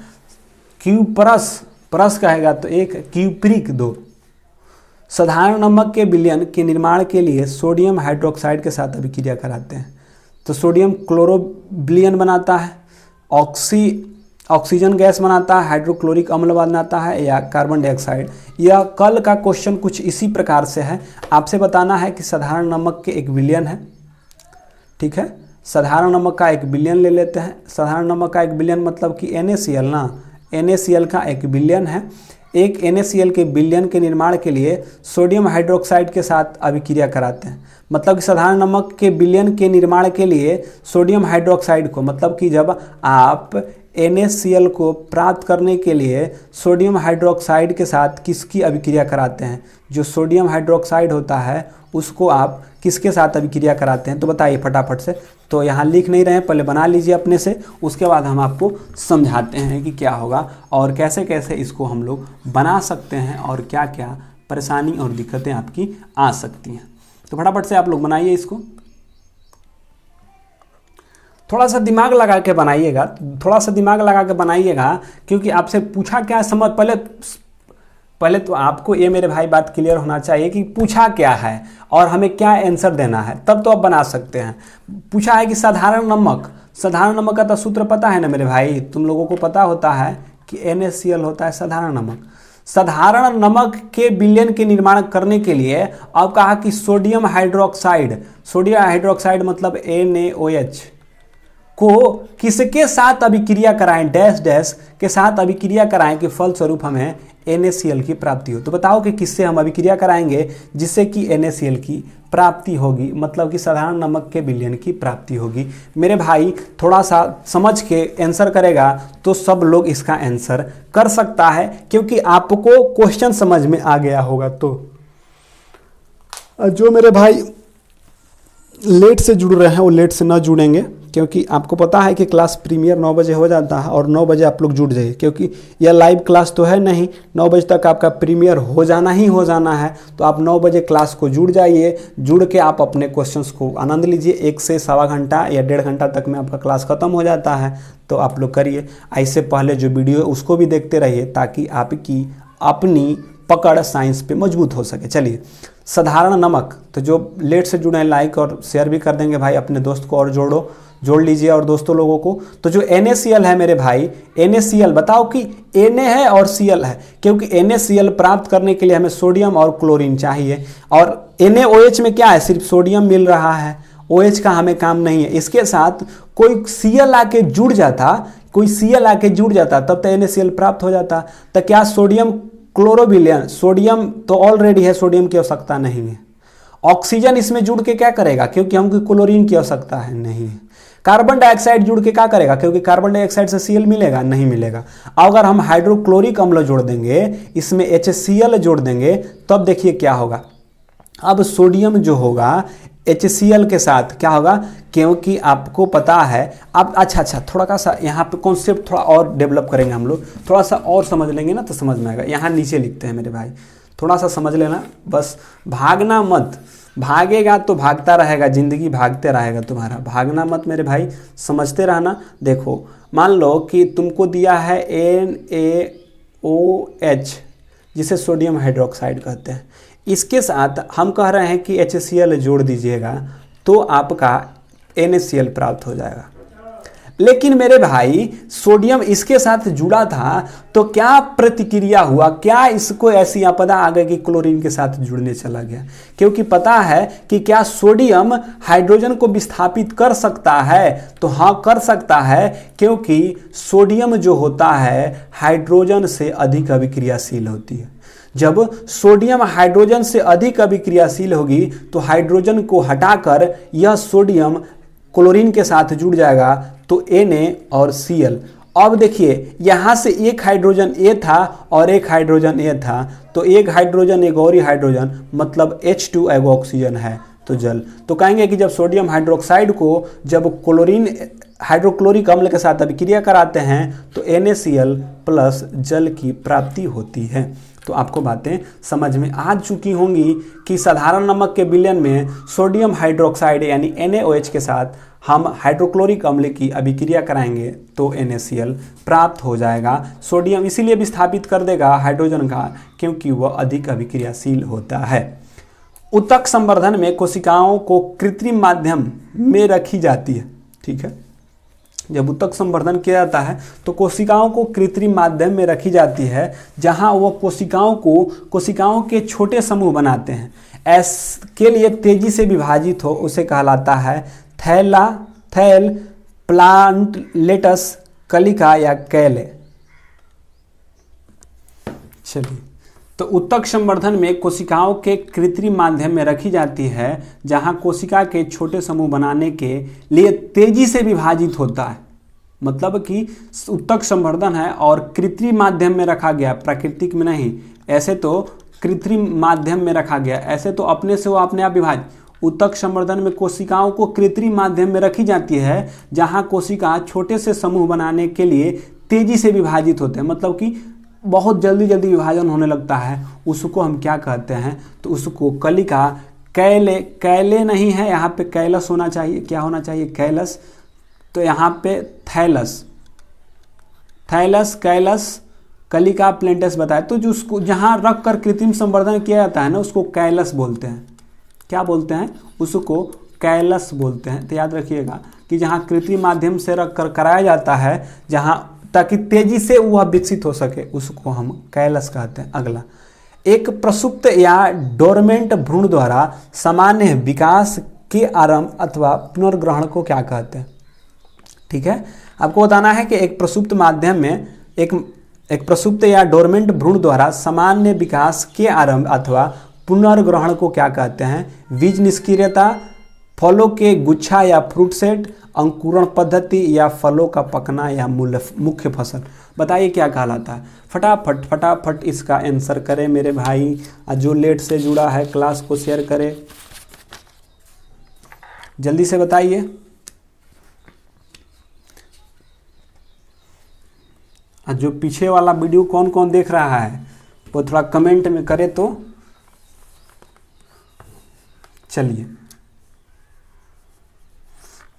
परस कहेगा तो 1, क्यूप्रिक 2। साधारण नमक के विलयन के निर्माण के लिए सोडियम हाइड्रोक्साइड के साथ अभिक्रिया कराते हैं। तो सोडियम क्लोरोविलयन बनाता है, ऑक्सीजन गैस बनाता है, हाइड्रोक्लोरिक अम्ल बनाता है, या कार्बन डाइऑक्साइड। यह कल का क्वेश्चन कुछ इसी प्रकार से है। आपसे बताना है कि साधारण नमक के एक विलयन है। ठीक है, साधारण नमक का एक विलयन ले लेते हैं। साधारण नमक का एक विलयन मतलब कि NaCl ना, NaCl का एक विलयन है। एक NaCl के विलयन के निर्माण के लिए सोडियम हाइड्रोक्साइड के साथ अभिक्रिया कराते हैं। मतलब कि साधारण नमक के विलयन के निर्माण के लिए सोडियम हाइड्रोक्साइड को, मतलब कि जब आप NaCl को प्राप्त करने के लिए सोडियम हाइड्रोक्साइड के साथ किसकी अभिक्रिया कराते हैं? जो सोडियम हाइड्रोक्साइड होता है उसको आप किसके साथ अभिक्रिया कराते हैं, तो बताइए फटाफट से। तो यहाँ लिख नहीं रहे हैं, पहले बना लीजिए अपने से, उसके बाद हम आपको समझाते हैं कि क्या होगा और कैसे कैसे इसको हम लोग बना सकते हैं और क्या क्या परेशानी और दिक्कतें आपकी आ सकती हैं। तो फटाफट से आप लोग बनाइए इसको, थोड़ा सा दिमाग लगा के बनाइएगा, थोड़ा सा दिमाग लगा के बनाइएगा, क्योंकि आपसे पूछा क्या समझ, पहले तो आपको ये मेरे भाई बात क्लियर होना चाहिए कि पूछा क्या है और हमें क्या आंसर देना है, तब तो आप बना सकते हैं। पूछा है कि साधारण नमक, साधारण नमक का तो सूत्र पता है ना मेरे भाई, तुम लोगों को पता होता है कि NaCl होता है साधारण नमक। साधारण नमक के विलयन के निर्माण करने के लिए अब कहा कि सोडियम हाइड्रोक्साइड, सोडियम हाइड्रोक्साइड मतलब NaOH को किसके साथ अभिक्रिया कराएं, डैश डैश के साथ अभिक्रिया कराएं कि फलस्वरूप हमें NaCl की प्राप्ति हो। तो बताओ कि किससे हम अभिक्रिया कराएंगे जिससे कि NaCl की प्राप्ति होगी, मतलब कि साधारण नमक के विलयन की प्राप्ति होगी। मेरे भाई थोड़ा सा समझ के आंसर करेगा तो सब लोग इसका आंसर कर सकता है, क्योंकि आपको क्वेश्चन समझ में आ गया होगा। तो जो मेरे भाई लेट से जुड़ रहे हैं वो लेट से ना जुड़ेंगे, क्योंकि आपको पता है कि क्लास प्रीमियर 9 बजे हो जाता है और 9 बजे आप लोग जुड़ जाइए, क्योंकि यह लाइव क्लास तो है नहीं, 9 बजे तक आपका प्रीमियर हो जाना है। तो आप 9 बजे क्लास को जुड़ जाइए, जुड़ के आप अपने क्वेश्चंस को आनंद लीजिए। 1 से सवा घंटा या 1.5 घंटा तक में आपका क्लास खत्म हो जाता है, तो आप लोग करिए। इससे पहले जो वीडियो है उसको भी देखते रहिए ताकि आपकी अपनी पकड़ साइंस पे मजबूत हो सके। चलिए, साधारण नमक, तो जो लेट से जुड़े हैं लाइक और शेयर भी कर देंगे भाई, अपने दोस्त को और जोड़ लीजिए और दोस्तों लोगों को। तो जो NaCl है मेरे भाई, NaCl बताओ कि Na है और Cl है, क्योंकि NaCl प्राप्त करने के लिए हमें सोडियम और क्लोरीन चाहिए, और NaOH में क्या है, सिर्फ सोडियम मिल रहा है, OH का हमें काम नहीं है। इसके साथ कोई Cl आके जुड़ जाता तब तो NaCl प्राप्त हो जाता। तो क्या सोडियम क्लोरोविलयन, सोडियम तो ऑलरेडी है, सोडियम की आवश्यकता नहीं है। ऑक्सीजन इसमें जुड़ के क्या करेगा, क्योंकि हमको क्लोरीन की आवश्यकता है, नहीं है। कार्बन डाइऑक्साइड जुड़ के क्या करेगा, क्योंकि कार्बन डाइऑक्साइड से Cl मिलेगा, नहीं मिलेगा। अगर हम हाइड्रोक्लोरिक अम्ल जोड़ देंगे, इसमें HCl जोड़ देंगे, तब देखिए क्या होगा। अब सोडियम जो होगा HCl के साथ क्या होगा, क्योंकि आपको पता है। अब अच्छा थोड़ा सा यहाँ पे कॉन्सेप्ट थोड़ा और डेवलप करेंगे हम लोग, थोड़ा सा और समझ लेंगे ना तो समझ में आएगा। यहाँ नीचे लिखते हैं मेरे भाई, थोड़ा सा समझ लेना, बस भागना मत, भागेगा तो भागता रहेगा, जिंदगी भागते रहेगा तुम्हारा, भागना मत मेरे भाई, समझते रहना। देखो, मान लो कि तुमको दिया है NaOH, जिसे सोडियम हाइड्रोक्साइड कहते हैं, इसके साथ हम कह रहे हैं कि HCl जोड़ दीजिएगा तो आपका NaCl प्राप्त हो जाएगा। लेकिन मेरे भाई सोडियम इसके साथ जुड़ा था तो क्या प्रतिक्रिया हुआ, क्या इसको ऐसी आपदा आ गई कि क्लोरीन के साथ जुड़ने चला गया, क्योंकि पता है कि क्या सोडियम हाइड्रोजन को विस्थापित कर सकता है, तो हाँ कर सकता है, क्योंकि सोडियम जो होता है हाइड्रोजन से अधिक अभिक्रियाशील होती है। जब सोडियम हाइड्रोजन से अधिक अभिक्रियाशील होगी तो हाइड्रोजन को हटाकर यह सोडियम क्लोरीन के साथ जुड़ जाएगा, तो Na और Cl। अब देखिए यहाँ से एक हाइड्रोजन A था और एक हाइड्रोजन A था, तो एक हाइड्रोजन एक और ही हाइड्रोजन मतलब H2 एगो ऑक्सीजन है, तो जल। तो कहेंगे कि जब सोडियम हाइड्रोक्साइड को जब क्लोरीन हाइड्रोक्लोरिक अम्ल के साथ अभिक्रिया कराते हैं तो NaCl प्लस जल की प्राप्ति होती है। तो आपको बातें समझ में आ चुकी होंगी कि साधारण नमक के विलयन में सोडियम हाइड्रोक्साइड यानी NaOH के साथ हम हाइड्रोक्लोरिक अम्ल की अभिक्रिया कराएंगे तो NaCl प्राप्त हो जाएगा। सोडियम इसीलिए विस्थापित कर देगा हाइड्रोजन का, क्योंकि वह अधिक अभिक्रियाशील होता है। ऊतक संवर्धन में कोशिकाओं को कृत्रिम माध्यम में रखी जाती है, ठीक है। जब ऊतक संवर्धन किया जाता है तो कोशिकाओं को कृत्रिम माध्यम में रखी जाती है, जहां वो कोशिकाओं के छोटे समूह बनाते हैं। के लिए तेजी से विभाजित हो उसे कहलाता है थैल प्लांटलेटस कलिका या कैले। चलिए, तो ऊतक संवर्धन में कोशिकाओं के कृत्रिम माध्यम में रखी जाती है, जहां कोशिका के छोटे समूह बनाने के लिए तेजी से विभाजित होता है। मतलब कि ऊतक संवर्धन है और कृत्रिम माध्यम में रखा गया, प्राकृतिक में नहीं। ऐसे तो कृत्रिम माध्यम में रखा गया, ऐसे तो अपने से वो अपने आप विभाजित, ऊतक संवर्धन में कोशिकाओं को कृत्रिम माध्यम में रखी जाती है, जहां कोशिका छोटे से समूह बनाने के लिए तेजी से विभाजित होते हैं, मतलब कि बहुत जल्दी जल्दी विभाजन होने लगता है, उसको हम क्या कहते हैं, तो उसको कलिका, कैले नहीं है, यहाँ पे कैलस होना चाहिए, क्या होना चाहिए, कैलस, तो यहाँ पे थैलस, कैलस, कलिका प्लेंटस बताया। तो जो उसको जहाँ रख कर कृत्रिम संवर्धन किया जाता है ना, उसको कैलस बोलते हैं। क्या बोलते हैं, उसको कैलस बोलते हैं। तो याद रखिएगा कि जहाँ कृत्रिम माध्यम से रख कर कराया जाता है, जहाँ ताकि तेजी से वह विकसित हो सके, उसको हम कैलस कहते हैं। अगला, एक प्रसुप्त या डोरमेंट भ्रूण द्वारा सामान्य विकास के आरंभ अथवा पुनर्ग्रहण को क्या कहते हैं। ठीक है, आपको बताना है कि एक प्रसुप्त माध्यम में एक प्रसुप्त या डोरमेंट भ्रूण द्वारा सामान्य विकास के आरंभ अथवा पुनर्ग्रहण को क्या कहते हैं। बीज निष्क्रियता, फलों के गुच्छा या फ्रूट सेट, अंकुरण पद्धति या फलों का पकना या मुख्य फसल। बताइए क्या कहलाता है। फटाफट इसका आंसर करें मेरे भाई। जो लेट से जुड़ा है क्लास को शेयर करें, जल्दी से बताइए। जो पीछे वाला वीडियो कौन कौन देख रहा है वो थोड़ा कमेंट में करे तो। चलिए,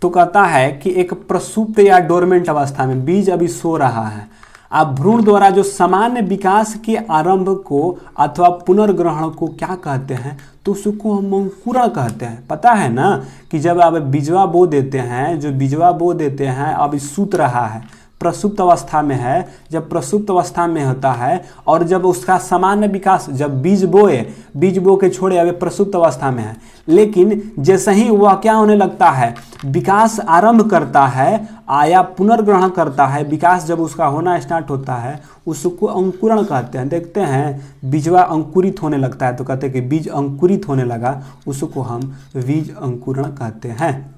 तो कहता है कि एक प्रसुप्त या डोरमेंट अवस्था में बीज अभी सो रहा है, आप भ्रूण द्वारा जो सामान्य विकास के आरंभ को अथवा पुनर्ग्रहण को क्या कहते हैं, तो उसको हम अंकुरण कहते हैं। पता है ना कि जब आप बीजवा बो देते हैं, जो बीजवा बो देते हैं अभी सूत रहा है, प्रसुप्त अवस्था में है, जब प्रसुप्त अवस्था में होता है और जब उसका सामान्य विकास, जब बीज बो के छोड़े अभी प्रसुप्त अवस्था में है, लेकिन जैसे ही वह क्या होने लगता है, विकास आरंभ करता है या पुनर्ग्रहण करता है, विकास जब उसका होना स्टार्ट होता है, उसको अंकुरण कहते हैं। देखते हैं बीजवा अंकुरित होने लगता है तो कहते हैं कि बीज अंकुरित होने लगा, उसको हम बीज अंकुरण कहते हैं।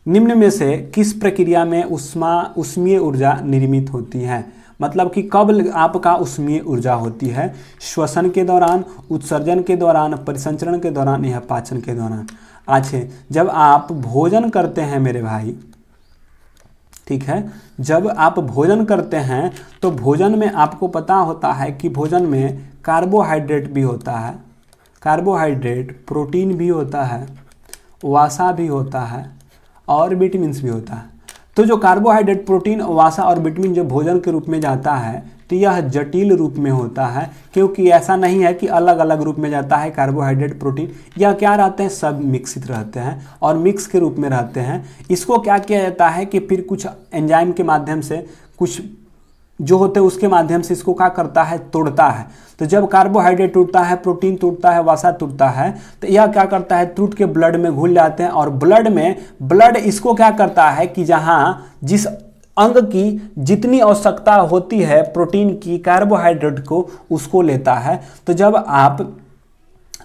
निम्न में से किस प्रक्रिया में उष्मीय ऊर्जा निर्मित होती है। मतलब कि कब आपका उष्मीय ऊर्जा होती है, श्वसन के दौरान, उत्सर्जन के दौरान, परिसंचरण के दौरान या पाचन के दौरान। अच्छा, जब आप भोजन करते हैं मेरे भाई, ठीक है, जब आप भोजन करते हैं तो भोजन में आपको पता होता है कि भोजन में कार्बोहाइड्रेट भी होता है, कार्बोहाइड्रेट, प्रोटीन भी होता है, वसा भी होता है और विटामिन भी होता है। तो जो कार्बोहाइड्रेट, प्रोटीन, वसा और विटामिन जो भोजन के रूप में जाता है, तो यह जटिल रूप में होता है, क्योंकि ऐसा नहीं है कि अलग अलग रूप में जाता है। कार्बोहाइड्रेट, प्रोटीन, यह क्या रहते हैं, सब मिक्सित रहते हैं और मिक्स के रूप में रहते हैं। इसको क्या किया जाता है कि फिर कुछ एंजाइम के माध्यम से, कुछ जो होते हैं उसके माध्यम से इसको क्या करता है, तोड़ता है। तो जब कार्बोहाइड्रेट टूटता है, प्रोटीन टूटता है, वसा टूटता है, तो यह क्या करता है, टूट के ब्लड में घुल जाते हैं और ब्लड इसको क्या करता है कि जहाँ जिस अंग की जितनी आवश्यकता होती है प्रोटीन की, कार्बोहाइड्रेट को, उसको लेता है। तो जब आप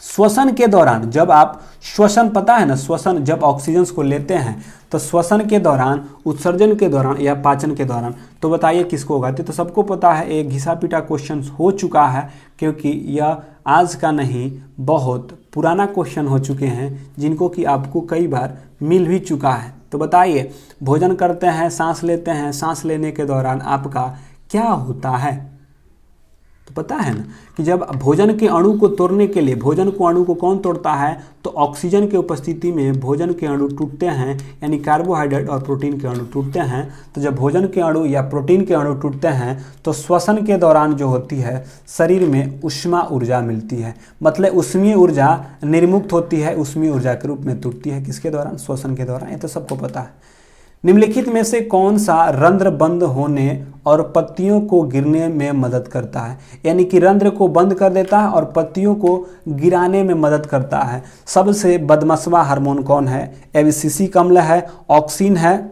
श्वसन के दौरान, जब आप श्वसन, पता है ना श्वसन, जब ऑक्सीजन को लेते हैं तो श्वसन के दौरान, उत्सर्जन के दौरान या पाचन के दौरान, तो बताइए किसको उगाते। तो सबको पता है, एक घिसा पीटा क्वेश्चन हो चुका है, क्योंकि यह आज का नहीं बहुत पुराना क्वेश्चन हो चुके हैं, जिनको कि आपको कई बार मिल भी चुका है। तो बताइए, भोजन करते हैं, सांस लेते हैं, सांस लेने के दौरान आपका क्या होता है। तो पता है ना कि जब भोजन के अणु को तोड़ने के लिए, भोजन को अणु को कौन तोड़ता है, तो ऑक्सीजन के उपस्थिति में भोजन के अणु टूटते हैं, यानी कार्बोहाइड्रेट और प्रोटीन के अणु टूटते हैं। तो जब भोजन के अणु या प्रोटीन के अणु टूटते हैं तो श्वसन के दौरान जो होती है, शरीर में ऊष्मा ऊर्जा मिलती है, मतलब ऊष्मीय ऊर्जा निर्मुक्त होती है, ऊष्मीय ऊर्जा के रूप में टूटती है। किसके दौरान, श्वसन के दौरान। ये तो सबको पता है। निम्नलिखित में से कौन सा रंध्र बंद होने और पत्तियों को गिरने में मदद करता है, यानी कि रंध्र को बंद कर देता है और पत्तियों को गिराने में मदद करता है। सबसे बदमस्वा हार्मोन कौन है, एबिसिसिक अम्ल है, ऑक्सिन है,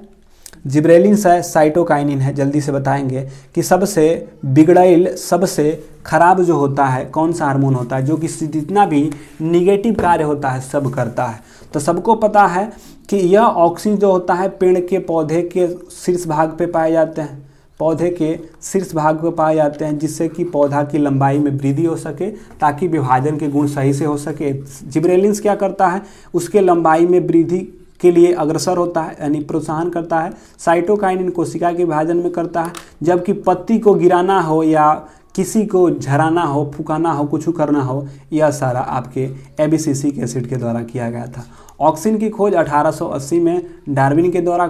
जिब्रेलिन्स है, साइटोकाइनिन है। जल्दी से बताएंगे कि सबसे बिगड़ैल, सबसे खराब जो होता है, कौन सा हार्मोन होता है, जो कि जितना भी निगेटिव कार्य होता है सब करता है। तो सबको पता है कि यह ऑक्सीजन जो होता है पेड़ के पौधे के शीर्ष भाग पे पाए जाते हैं, पौधे के शीर्ष भाग को पाए जाते हैं, जिससे कि पौधा की लंबाई में वृद्धि हो सके ताकि विभाजन के गुण सही से हो सके। जिबरेलिन्स क्या करता है, उसके लंबाई में वृद्धि के लिए अग्रसर होता है यानी प्रोत्साहन करता है। साइटोकाइनिन कोशिका के विभाजन में करता है, जबकि पत्ती को गिराना हो या किसी को झराना हो, फुकाना हो, कुछ करना हो, यह सारा आपके एबिसिसिक एसिड के द्वारा किया गया था। ऑक्सिन की खोज 1880 में डार्विन के द्वारा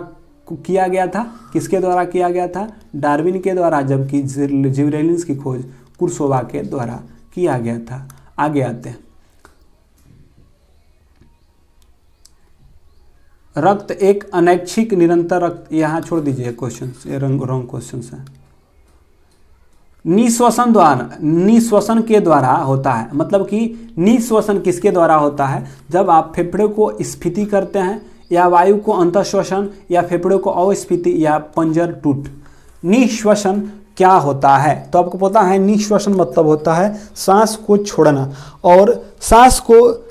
किया गया था। किसके द्वारा किया गया था? डार्विन के द्वारा, जबकि जिबरेलिन्स की खोज कुर्सोवा के द्वारा किया गया था। आगे आते हैं। रक्त एक अनैच्छिक निरंतर रक्त, यहाँ छोड़ दीजिए क्वेश्चन, ये रॉन्ग क्वेश्चन है। निश्वसन द्वारा, निश्वसन के द्वारा होता है, मतलब कि निश्वसन किसके द्वारा होता है? जब आप फेफड़े को स्फीति करते हैं या वायु को अंतःश्वसन या फेफड़े को अस्फीति या पंजर टूट। निश्वसन क्या होता है? तो आपको पता है निश्वसन मतलब होता है सांस को छोड़ना, और सांस को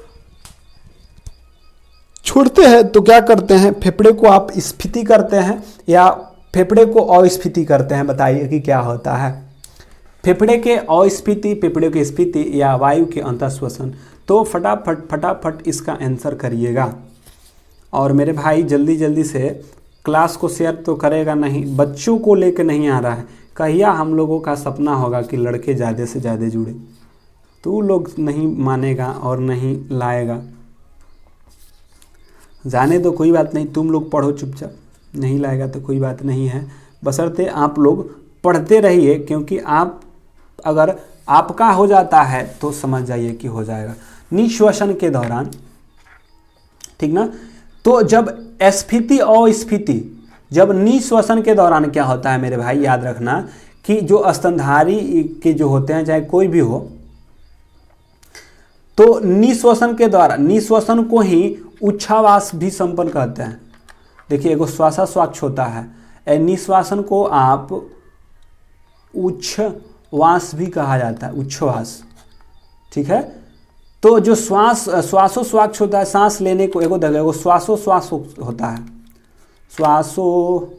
छोड़ते हैं तो क्या करते हैं? फेफड़े को आप स्फीति करते हैं या फेफड़े को अस्फीति करते हैं? बताइए कि क्या होता है? फेफड़े के अस्फीति, फेफड़े की स्फीति या वायु के अंतःश्वसन। तो फटाफट इसका आंसर करिएगा। और मेरे भाई जल्दी जल्दी से क्लास को शेयर तो करेगा नहीं, बच्चों को लेकर नहीं आ रहा है। कहिया हम लोगों का सपना होगा कि लड़के ज़्यादा से ज़्यादा जुड़े, तो लोग नहीं मानेगा और नहीं लाएगा। जाने तो कोई बात नहीं, तुम लोग पढ़ो चुपचाप, नहीं लाएगा तो कोई बात नहीं है, बशर्ते आप लोग पढ़ते रहिए, क्योंकि आप अगर आपका हो जाता है तो समझ जाइए कि हो जाएगा। निश्वसन के दौरान, ठीक ना? तो जब स्फीति और स्फीति, जब निश्वसन के दौरान क्या होता है मेरे भाई, याद रखना कि जो स्तनधारी के जो होते हैं, चाहे कोई भी हो, तो निश्वसन के द्वारा, निश्वसन को ही उच्छ्वास भी संपन्न कहते हैं। देखिए एगो श्वासोच्छ्वास होता है, निश्वासन को आप उच्छ्वास भी कहा जाता है, उच्छ्वास, ठीक है। तो जो श्वासोच्छ्वास होता है, सांस लेने को, एगो देखो एगो श्वासोच्छ्वास होता है, श्वासोच्छ्वास,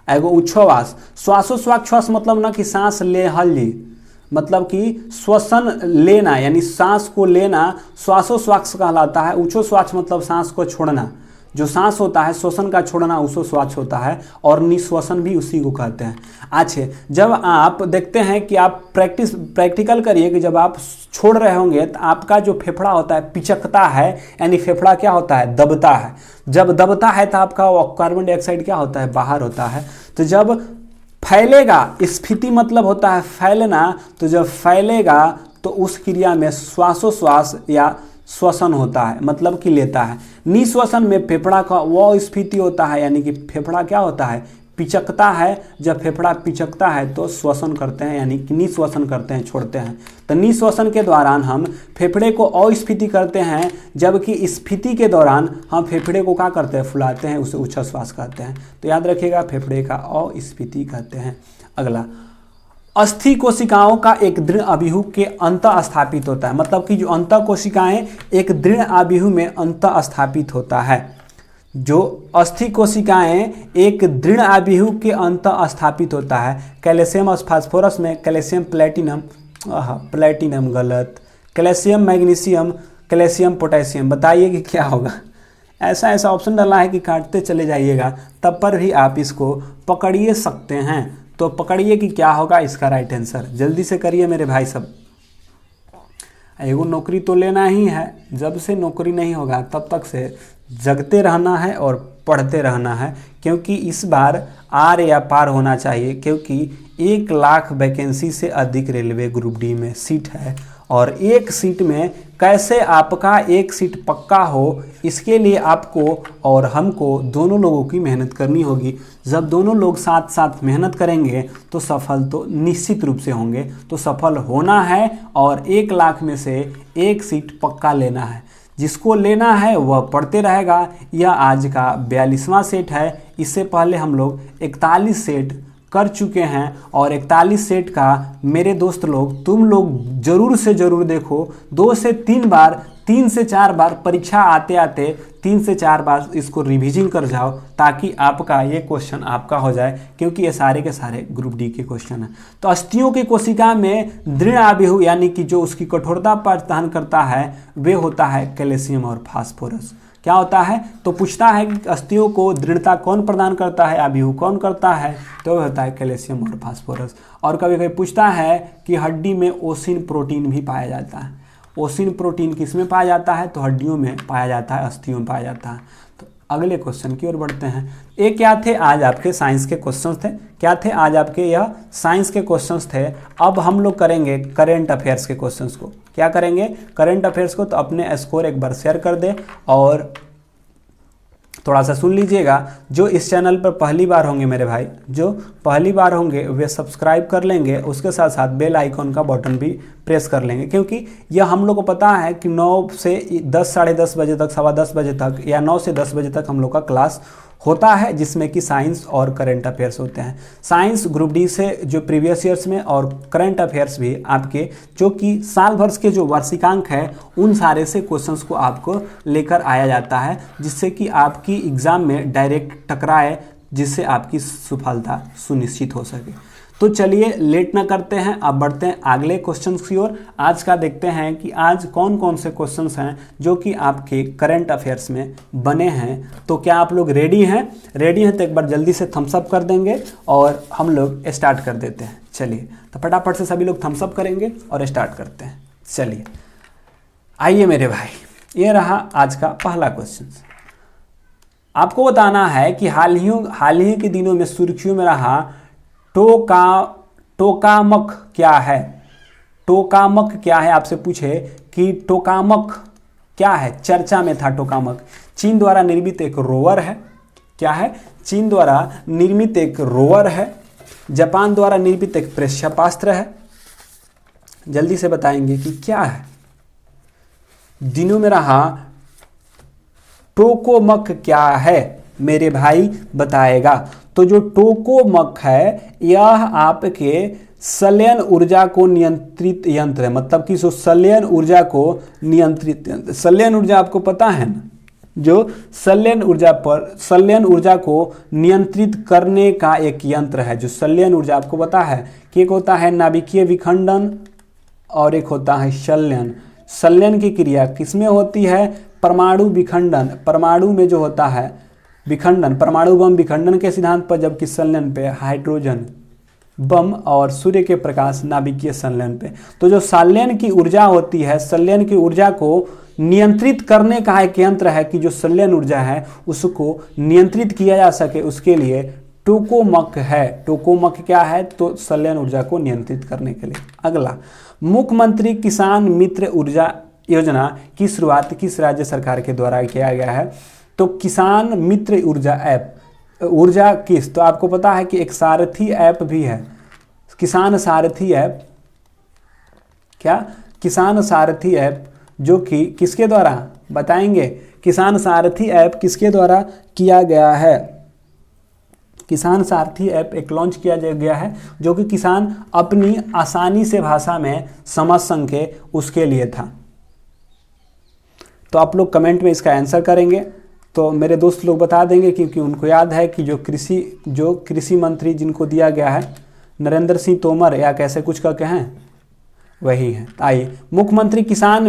एगो उच्छ्वास। श्वासोच्छ्वास मतलब ना कि सांस ले हल्ली, मतलब कि श्वसन लेना यानी सांस को लेना श्वासोच्छ्वास कहलाता है। उच्छ्वास मतलब सांस को छोड़ना, जो सांस होता है श्वसन का छोड़ना उच्छ्वास होता है, और निश्वसन भी उसी को कहते हैं। अच्छा, जब आप देखते हैं कि आप प्रैक्टिकल करिए कि जब आप छोड़ रहे होंगे तो आपका जो फेफड़ा होता है पिचकता है, यानी फेफड़ा क्या होता है, दबता है। जब दबता है तो आपका कार्बन डाइऑक्साइड क्या होता है, बाहर होता है। तो जब फैलेगा, स्फीति मतलब होता है फैलना, तो जब फैलेगा तो उस क्रिया में श्वासोच्छ्वास या श्वसन होता है, मतलब कि लेता है। निश्वसन में फेफड़ा का वो स्फीति होता है, यानी कि फेफड़ा क्या होता है, पिचकता है। जब फेफड़ा पिचकता है तो श्वसन करते हैं, यानी कि निश्वसन करते हैं, छोड़ते हैं। तो निश्वसन के दौरान हम फेफड़े को अस्फीति करते हैं, जबकि स्फीति के दौरान हम फेफड़े को क्या करते हैं, फुलाते हैं, उसे उच्छ्वास कहते हैं। तो याद रखिएगा, फेफड़े का अस्फीति कहते हैं। अगला, अस्थि कोशिकाओं का एक दृढ़ आव्यूह के अंतः स्थापित होता है, मतलब कि जो अंतः कोशिकाएं एक दृढ़ आव्यूह में अंतः स्थापित होता है। जो अस्थि कोशिकाएं एक दृढ़ आव्यूह के अंतः स्थापित होता है। कैल्शियम और फास्फोरस में कैल्शियम प्लेटिनम, प्लेटिनम गलत, कैल्शियम मैग्नीशियम, कैल्शियम पोटेशियम। बताइए कि क्या होगा? ऐसा ऐसा ऑप्शन डाला है कि काटते चले जाइएगा, तब पर भी आप इसको पकड़िए सकते हैं। तो पकड़िए कि क्या होगा इसका राइट आंसर, जल्दी से करिए मेरे भाई सब। एगो नौकरी तो लेना ही है, जब से नौकरी नहीं होगा तब तक से जगते रहना है और पढ़ते रहना है, क्योंकि इस बार आर या पार होना चाहिए, क्योंकि 1 लाख वैकेंसी से अधिक रेलवे ग्रुप डी में सीट है। और एक सीट में कैसे आपका एक सीट पक्का हो, इसके लिए आपको और हमको दोनों लोगों की मेहनत करनी होगी। जब दोनों लोग साथ साथ मेहनत करेंगे तो सफल तो निश्चित रूप से होंगे। तो सफल होना है और 1 लाख में से एक सीट पक्का लेना है। जिसको लेना है वह पढ़ते रहेगा। यह आज का 42वां सेट है। इससे पहले हम लोग 41 सेट कर चुके हैं और 41 सेट का मेरे दोस्त लोग तुम लोग जरूर से जरूर देखो। 2 से 3 बार, 3 से 4 बार परीक्षा आते आते 3 से 4 बार इसको रिवीजन कर जाओ, ताकि आपका ये क्वेश्चन आपका हो जाए, क्योंकि ये सारे के सारे ग्रुप डी के क्वेश्चन हैं। तो अस्थियों की कोशिका में दृढ़ आव्यूह यानी कि जो उसकी कठोरता प्रदान करता है वे होता है कैल्शियम और फास्फोरस। क्या होता है? तो पूछता है कि अस्थियों को दृढ़ता कौन प्रदान करता है, आव्यूह कौन करता है, तो वह होता है कैल्शियम और फास्फोरस। और कभी कभी पूछता है कि हड्डी में ओसिन प्रोटीन भी पाया जाता है। ओसिन प्रोटीन किस में पाया जाता है? तो हड्डियों में पाया जाता है, अस्थियों में पाया जाता है। तो अगले क्वेश्चन की ओर बढ़ते हैं। ये क्या थे आज आपके साइंस के क्वेश्चंस थे? क्या थे आज आपके? यह साइंस के क्वेश्चंस थे। अब हम लोग करेंगे करेंट अफेयर्स के क्वेश्चंस को। क्या करेंगे? करेंट अफेयर्स को। तो अपने स्कोर एक बार शेयर कर दे और थोड़ा सा सुन लीजिएगा। जो इस चैनल पर पहली बार होंगे मेरे भाई, जो पहली बार होंगे वे सब्सक्राइब कर लेंगे, उसके साथ साथ बेल आइकॉन का बटन भी प्रेस कर लेंगे, क्योंकि यह हम लोग को पता है कि 9 से 10, साढ़े 10 बजे तक, सवा 10 बजे तक या 9 से 10 बजे तक हम लोग का क्लास होता है, जिसमें कि साइंस और करंट अफेयर्स होते हैं। साइंस ग्रुप डी से जो प्रीवियस ईयर्स में, और करंट अफेयर्स भी आपके जो कि साल भर के जो वार्षिकांक है उन सारे से क्वेश्चंस को आपको लेकर आया जाता है, जिससे कि आपकी एग्जाम में डायरेक्ट टकराए, जिससे आपकी सफलता सुनिश्चित हो सके। तो चलिए लेट ना करते हैं, अब बढ़ते हैं अगले क्वेश्चंस की ओर। आज का देखते हैं कि आज कौन कौन से क्वेश्चंस हैं जो कि आपके करंट अफेयर्स में बने हैं। तो क्या आप लोग रेडी हैं? रेडी हैं तो एक बार जल्दी से थम्स अप कर देंगे और हम लोग स्टार्ट कर देते हैं। चलिए तो फटाफट से सभी लोग थम्स अप करेंगे और स्टार्ट करते हैं। चलिए आइए मेरे भाई, ये रहा आज का पहला क्वेश्चन। आपको बताना है कि हाल ही के दिनों में सुर्खियों में रहा टोकामक क्या है? टोकामक क्या है? आपसे पूछे कि टोकामक क्या है, चर्चा में था टोकामक। चीन द्वारा निर्मित एक रोवर है। क्या है? चीन द्वारा निर्मित एक रोवर है। जापान द्वारा निर्मित एक प्रक्षेपास्त्र है। जल्दी से बताएंगे कि क्या है। दिनों में रहा टोकामक क्या है मेरे भाई बताएगा। तो जो टोकामक है यह आपके संलयन ऊर्जा को नियंत्रित यंत्र है, मतलब कि जो संलयन ऊर्जा को नियंत्रित यंत्र। संलयन ऊर्जा आपको पता है ना, जो संलयन ऊर्जा को नियंत्रित करने का एक यंत्र है। जो संलयन ऊर्जा आपको पता है कि एक होता है नाभिकीय विखंडन और एक होता है संलयन। संलयन की क्रिया किसमें होती है? परमाणु विखंडन। परमाणु में जो होता है विखंडन, परमाणु बम विखंडन के सिद्धांत पर, जबकि संलयन पे हाइड्रोजन बम और सूर्य के प्रकाश नाभिकीय संलयन पे। तो जो संलयन की ऊर्जा होती है, संलयन की ऊर्जा को नियंत्रित करने का एक यंत्र है कि जो संलयन ऊर्जा है उसको नियंत्रित किया जा सके, उसके लिए टोकामक है। टोकामक क्या है? तो संलयन ऊर्जा को नियंत्रित करने के लिए। अगला, मुख्यमंत्री किसान मित्र ऊर्जा योजना की शुरुआत किस राज्य सरकार के द्वारा किया गया है? तो किसान मित्र ऊर्जा ऐप, ऊर्जा किस? तो आपको पता है कि एक सारथी ऐप भी है, किसान सारथी ऐप। क्या? किसान सारथी ऐप, जो कि किसके द्वारा बताएंगे? किसान सारथी ऐप किसके द्वारा किया गया है? किसान सारथी ऐप एक लॉन्च किया गया है, जो कि किसान अपनी आसानी से भाषा में समझ सके उसके लिए था। तो आप लोग कमेंट में इसका आंसर करेंगे तो मेरे दोस्त लोग बता देंगे, क्योंकि उनको याद है कि जो कृषि मंत्री जिनको दिया गया है नरेंद्र सिंह तोमर या कैसे कुछ का कहें, वही है। आइए, मुख्यमंत्री किसान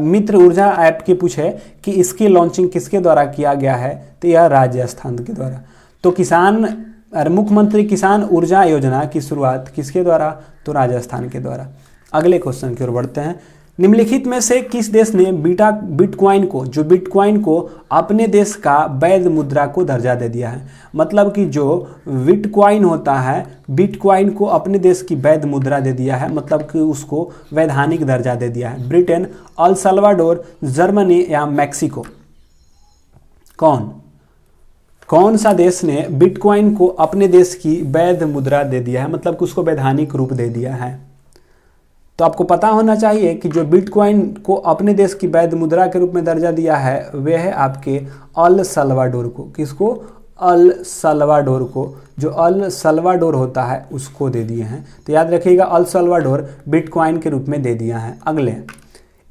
मित्र ऊर्जा ऐप के पूछे कि इसकी लॉन्चिंग किसके द्वारा किया गया है? तो यह राजस्थान के द्वारा। तो मुख्यमंत्री किसान ऊर्जा योजना की शुरुआत किसके द्वारा? तो राजस्थान के द्वारा। अगले क्वेश्चन की ओर बढ़ते हैं। निम्नलिखित में से किस देश ने बिटकॉइन को अपने देश का वैध मुद्रा को दर्जा दे दिया है? मतलब कि जो बिटकॉइन होता है, बिटकॉइन को अपने देश की वैध मुद्रा दे दिया है, मतलब कि उसको वैधानिक दर्जा दे दिया है। ब्रिटेन, अल सल्वाडोर, जर्मनी या मैक्सिको? कौन सा देश ने बिटकॉइन को अपने देश की वैध मुद्रा दे दिया है, मतलब कि उसको वैधानिक रूप दे दिया है? तो आपको पता होना चाहिए कि जो बिटकॉइन को अपने देश की वैध मुद्रा के रूप में दर्जा दिया है वह है आपके अल सल्वाडोर को। किसको? अल सल्वाडोर को, जो अल सल्वाडोर होता है उसको दे दिए हैं। तो याद रखिएगा अल सल्वाडोर बिटकॉइन के रूप में दे दिया है। अगले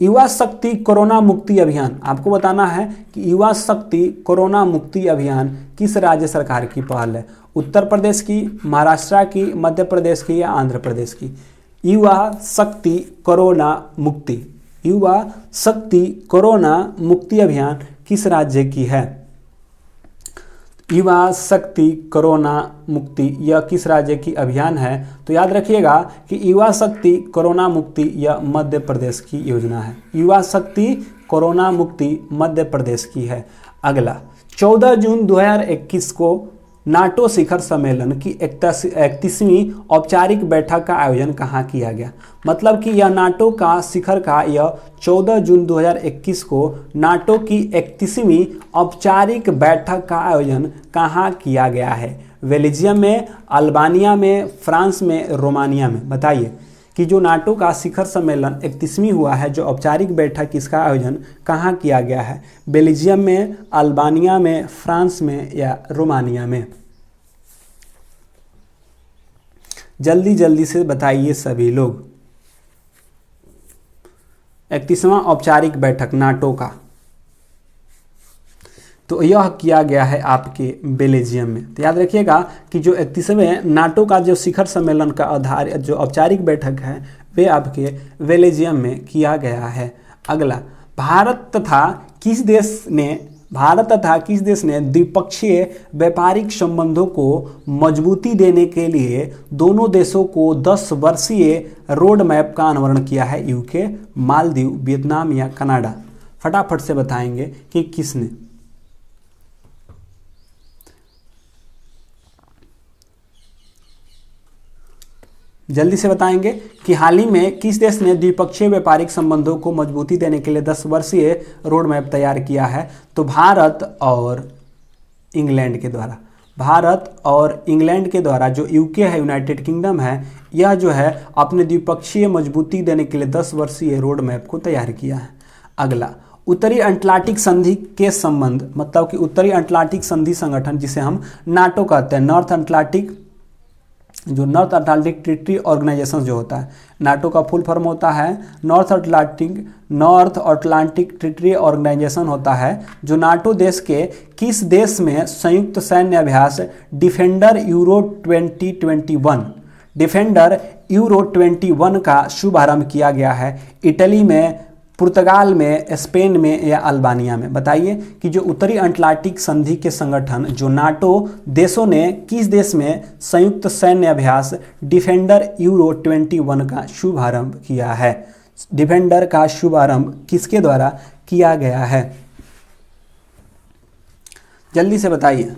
युवा शक्ति कोरोना मुक्ति अभियान, आपको बताना है कि युवा शक्ति कोरोना मुक्ति अभियान किस राज्य सरकार की पहल है? उत्तर प्रदेश की, महाराष्ट्र की, मध्य प्रदेश की या आंध्र प्रदेश की? युवा शक्ति कोरोना मुक्ति, युवा शक्ति कोरोना मुक्ति अभियान किस राज्य की है? युवा शक्ति कोरोना मुक्ति यह किस राज्य की अभियान है? तो याद रखिएगा कि युवा शक्ति कोरोना मुक्ति यह मध्य प्रदेश की योजना है। युवा शक्ति कोरोना मुक्ति मध्य प्रदेश की है। अगला 14 जून 2021 को नाटो शिखर सम्मेलन की 31वीं औपचारिक बैठक का आयोजन कहाँ किया गया? मतलब कि यह नाटो का शिखर का यह 14 जून 2021 को नाटो की 31वीं औपचारिक बैठक का आयोजन कहाँ किया गया है? बेल्जियम में, अल्बानिया में, फ्रांस में, रोमानिया में? बताइए कि जो नाटो का शिखर सम्मेलन 31वीं हुआ है, जो औपचारिक बैठक इसका आयोजन कहाँ किया गया है? बेल्जियम में, अल्बानिया में, फ्रांस में या रोमानिया में? जल्दी जल्दी से बताइए सभी लोग। 31वां औपचारिक बैठक नाटो का, तो यह किया गया है आपके बेल्जियम में। तो याद रखिएगा कि जो 31वें नाटो का जो शिखर सम्मेलन का आधार जो औपचारिक बैठक है वे आपके बेल्जियम में किया गया है। अगला भारत तथा किस देश ने द्विपक्षीय व्यापारिक संबंधों को मजबूती देने के लिए दोनों देशों को 10 वर्षीय रोड मैप का अनावरण किया है? यूके, मालदीव, वियतनाम या कनाडा? फटाफट से बताएंगे कि किसने। जल्दी से बताएंगे कि हाल ही में किस देश ने द्विपक्षीय व्यापारिक संबंधों को मजबूती देने के लिए 10 वर्षीय रोड मैप तैयार किया है? तो भारत और इंग्लैंड के द्वारा, भारत और इंग्लैंड के द्वारा जो यूके है, यूनाइटेड किंगडम है, यह जो है अपने द्विपक्षीय मजबूती देने के लिए 10 वर्षीय रोड मैप को तैयार किया है। अगला उत्तरी अटलांटिक संधि के संबंध, मतलब कि उत्तरी अटलांटिक संधि संगठन जिसे हम नाटो कहते हैं, नॉर्थ अटलांटिक ट्रीटी ऑर्गेनाइजेशन जो होता है, नाटो का फुल फॉर्म होता है नॉर्थ अटलांटिक ट्रीटी ऑर्गेनाइजेशन होता है, जो नाटो देश के किस देश में संयुक्त सैन्य अभ्यास डिफेंडर यूरो 2021 का शुभारंभ किया गया है? इटली में, पुर्तगाल में, स्पेन में या अल्बानिया में? बताइए कि जो उत्तरी अटलांटिक संधि के संगठन जो नाटो देशों ने किस देश में संयुक्त सैन्य अभ्यास डिफेंडर यूरो 21 का शुभारंभ किया है? डिफेंडर का शुभारंभ किसके द्वारा किया गया है? जल्दी से बताइए।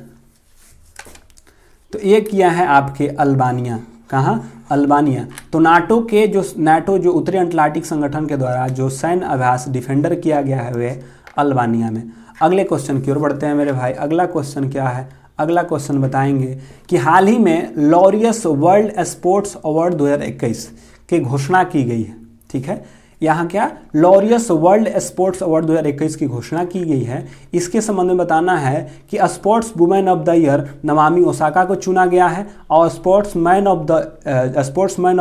तो ये किया है आपके अल्बानिया। कहाँ? अल्बानिया। तो नाटो जो उत्तरी अटलांटिक संगठन के द्वारा जो सैन्य अभ्यास डिफेंडर किया गया है वे अल्बानिया में। अगले क्वेश्चन की ओर बढ़ते हैं मेरे भाई। अगला क्वेश्चन क्या है? अगला क्वेश्चन बताएंगे कि हाल ही में लॉरियस वर्ल्ड स्पोर्ट्स अवार्ड 2021 की घोषणा की गई है। ठीक है, यहाँ क्या लॉरियस वर्ल्ड स्पोर्ट्स अवार्ड 2021 की घोषणा की गई है। इसके संबंध में बताना है कि sports women of the year Naomi Osaka को चुना गया है और sports man of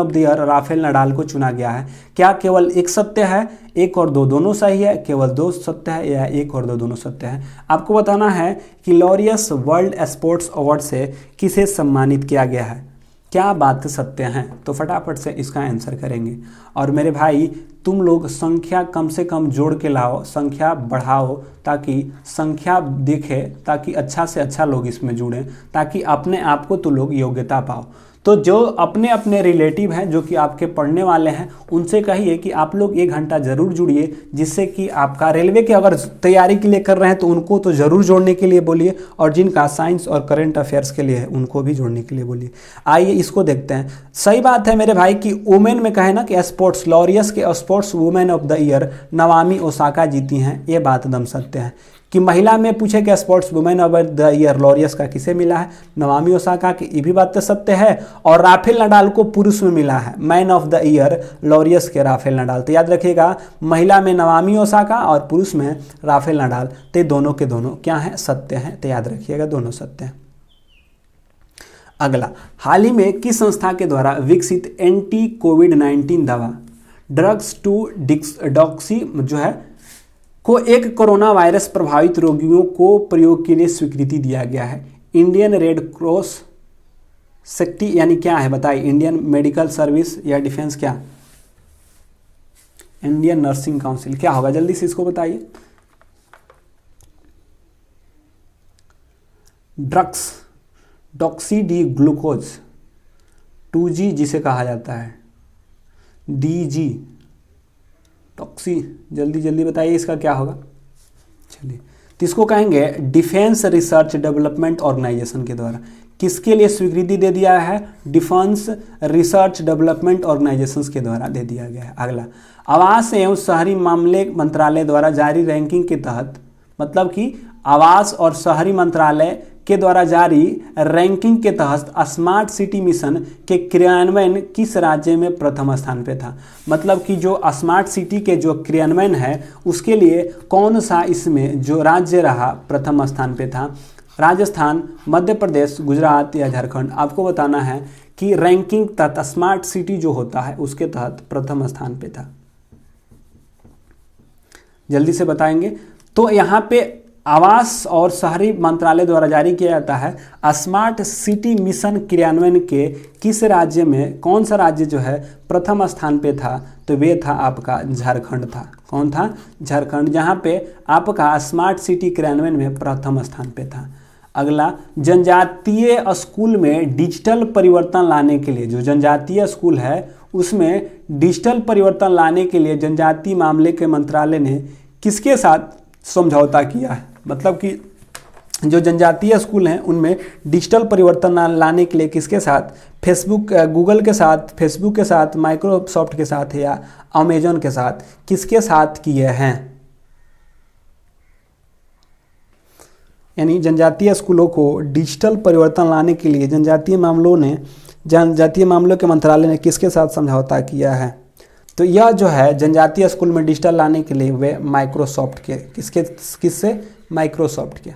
the year Rafael Nadal को चुना गया है। क्या केवल एक सत्य है, एक और दो दोनों सही है, केवल दो सत्य है या एक और दो दोनों सत्य है? आपको बताना है कि लॉरियस वर्ल्ड स्पोर्ट्स अवार्ड से किसे सम्मानित किया गया है, क्या बात सत्य है? तो फटाफट से इसका आंसर करेंगे। और मेरे भाई तुम लोग संख्या कम से कम जोड़ के लाओ, संख्या बढ़ाओ ताकि संख्या दिखे, ताकि अच्छा से अच्छा लोग इसमें जुड़ें, ताकि अपने आप को तो लोग योग्यता पाओ। तो जो अपने अपने रिलेटिव हैं जो कि आपके पढ़ने वाले हैं उनसे कहिए कि आप लोग 1 घंटा ज़रूर जुड़िए, जिससे कि आपका रेलवे के अगर तैयारी के लिए कर रहे हैं तो उनको तो ज़रूर जोड़ने के लिए बोलिए, और जिनका साइंस और करंट अफेयर्स के लिए है उनको भी जोड़ने के लिए बोलिए। आइए इसको देखते हैं। सही बात है मेरे भाई कि वुमेन में कहे ना कि स्पोर्ट्स लॉरियस के sports women of the year Naomi Osaka जीती हैं, ये बात एकदम सत्य है। कि महिला में पूछे क्या sports women of the year Laureus का किसे मिला है, नवामी ओसाका की, ये भी बात तो सत्य है। और राफेल नडाल को पुरुष में मिला है, man of the year Laureus के राफेल नडाल। तो याद रखिएगा, महिला में नवामी ओसाका और पुरुष में राफेल नडाल, तो दोनों के दोनों क्या हैं, सत्य हैं। तो याद रखिएगा दोनों सत्य हैं। अगला, हाल ही में किस संस्था के द्वारा विकसित एंटी कोविड-19 दवा ड्रग्स टू डॉक्सी जो है को एक कोरोना वायरस प्रभावित रोगियों को प्रयोग के लिए स्वीकृति दिया गया है? इंडियन रेड क्रॉस सेक्टी यानी क्या है बताइए, इंडियन मेडिकल सर्विस या डिफेंस, क्या इंडियन नर्सिंग काउंसिल, क्या होगा जल्दी से इसको बताइए। Drugs Doxy D glucose 2G जिसे कहा जाता है, DG टॉक्सी, जल्दी जल्दी बताइए इसका क्या होगा। चलिए, तो इसको कहेंगे डिफेंस रिसर्च डेवलपमेंट ऑर्गेनाइजेशन के द्वारा। किसके लिए स्वीकृति दे दिया है? डिफेंस रिसर्च डेवलपमेंट ऑर्गेनाइजेशंस के द्वारा दे दिया गया है। अगला, आवास एवं शहरी मामले मंत्रालय द्वारा जारी रैंकिंग के तहत, मतलब कि आवास और शहरी मंत्रालय के द्वारा जारी रैंकिंग के तहत स्मार्ट सिटी मिशन के क्रियान्वयन किस राज्य में प्रथम स्थान पे था? मतलब कि जो स्मार्ट सिटी के जो क्रियान्वयन है उसके लिए कौन सा इसमें जो राज्य रहा प्रथम स्थान पे था? राजस्थान, मध्य प्रदेश, गुजरात या झारखंड? आपको बताना है कि रैंकिंग तहत स्मार्ट सिटी जो होता है उसके तहत प्रथम स्थान पे था। जल्दी से बताएंगे। तो यहाँ पे आवास और शहरी मंत्रालय द्वारा जारी किया जाता है स्मार्ट सिटी मिशन क्रियान्वयन के किस राज्य में, कौन सा राज्य जो है प्रथम स्थान पे था? तो वे था आपका झारखंड था। कौन था? झारखंड, जहाँ पे आपका स्मार्ट सिटी क्रियान्वयन में प्रथम स्थान पे था। अगला, जनजातीय स्कूल में डिजिटल परिवर्तन लाने के लिए, जो जनजातीय स्कूल है उसमें डिजिटल परिवर्तन लाने के लिए जनजातीय मामले के मंत्रालय ने किसके साथ समझौता किया है? मतलब कि जो जनजातीय स्कूल हैं उनमें डिजिटल परिवर्तन लाने के लिए किसके साथ? फेसबुक, गूगल के साथ, फेसबुक के साथ, माइक्रोसॉफ्ट के साथ या अमेजन के साथ, किसके साथ किए हैं? यानी जनजातीय स्कूलों को डिजिटल परिवर्तन लाने के लिए जनजातीय मामलों के मंत्रालय ने किसके साथ समझौता किया है? तो यह जो है जनजातीय स्कूल में डिजिटल लाने के लिए वे माइक्रोसॉफ्ट के, किससे? माइक्रोसॉफ्ट के।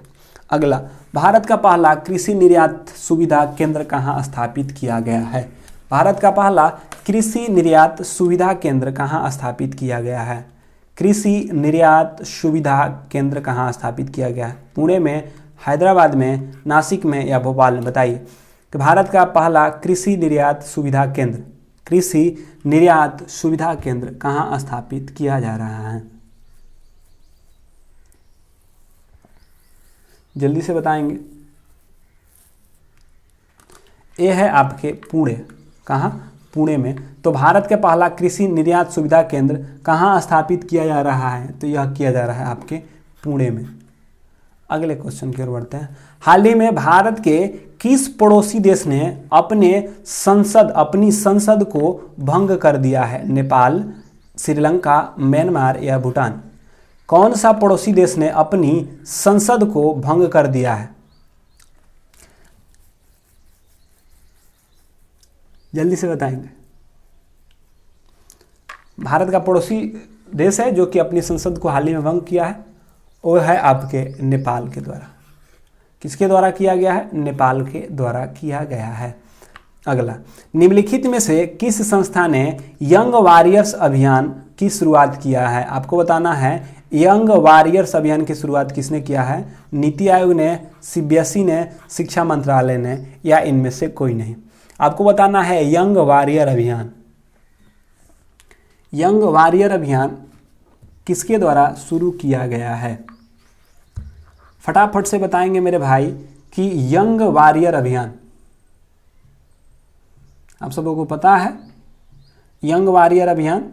अगला, भारत का पहला कृषि निर्यात सुविधा केंद्र कहाँ स्थापित किया गया है? भारत का पहला कृषि निर्यात सुविधा केंद्र कहाँ स्थापित किया गया है? कृषि निर्यात सुविधा केंद्र कहाँ स्थापित किया गया है? पुणे में, हैदराबाद में, नासिक में या भोपाल में? बताइए कि भारत का पहला कृषि निर्यात सुविधा केंद्र, कृषि निर्यात सुविधा केंद्र कहाँ स्थापित किया जा रहा है? जल्दी से बताएंगे। ये है आपके पुणे, कहाँ? पुणे में। तो भारत के पहला कृषि निर्यात सुविधा केंद्र कहाँ स्थापित किया जा रहा है? तो यह किया जा रहा है आपके पुणे में। अगले क्वेश्चन की ओर बढ़ते हैं। हाल ही में भारत के किस पड़ोसी देश ने अपनी संसद को भंग कर दिया है? नेपाल, श्रीलंका, म्यांमार या भूटान? कौन सा पड़ोसी देश ने अपनी संसद को भंग कर दिया है? जल्दी से बताएंगे। भारत का पड़ोसी देश है जो कि अपनी संसद को हाल ही में भंग किया है, वो है आपके नेपाल के द्वारा। किसके द्वारा किया गया है? नेपाल के द्वारा किया गया है। अगला, निम्नलिखित में से किस संस्था ने यंग वॉरियर्स अभियान की शुरुआत किया है? आपको बताना है यंग वॉरियर्स अभियान की शुरुआत किसने किया है? नीति आयोग ने, CBSE ने, शिक्षा मंत्रालय ने या इनमें से कोई नहीं? आपको बताना है यंग वॉरियर अभियान। यंग वॉरियर अभियान किसके द्वारा शुरू किया गया है? फटाफट से बताएंगे मेरे भाई कि यंग वॉरियर अभियान आप सबों को पता है यंग वॉरियर अभियान।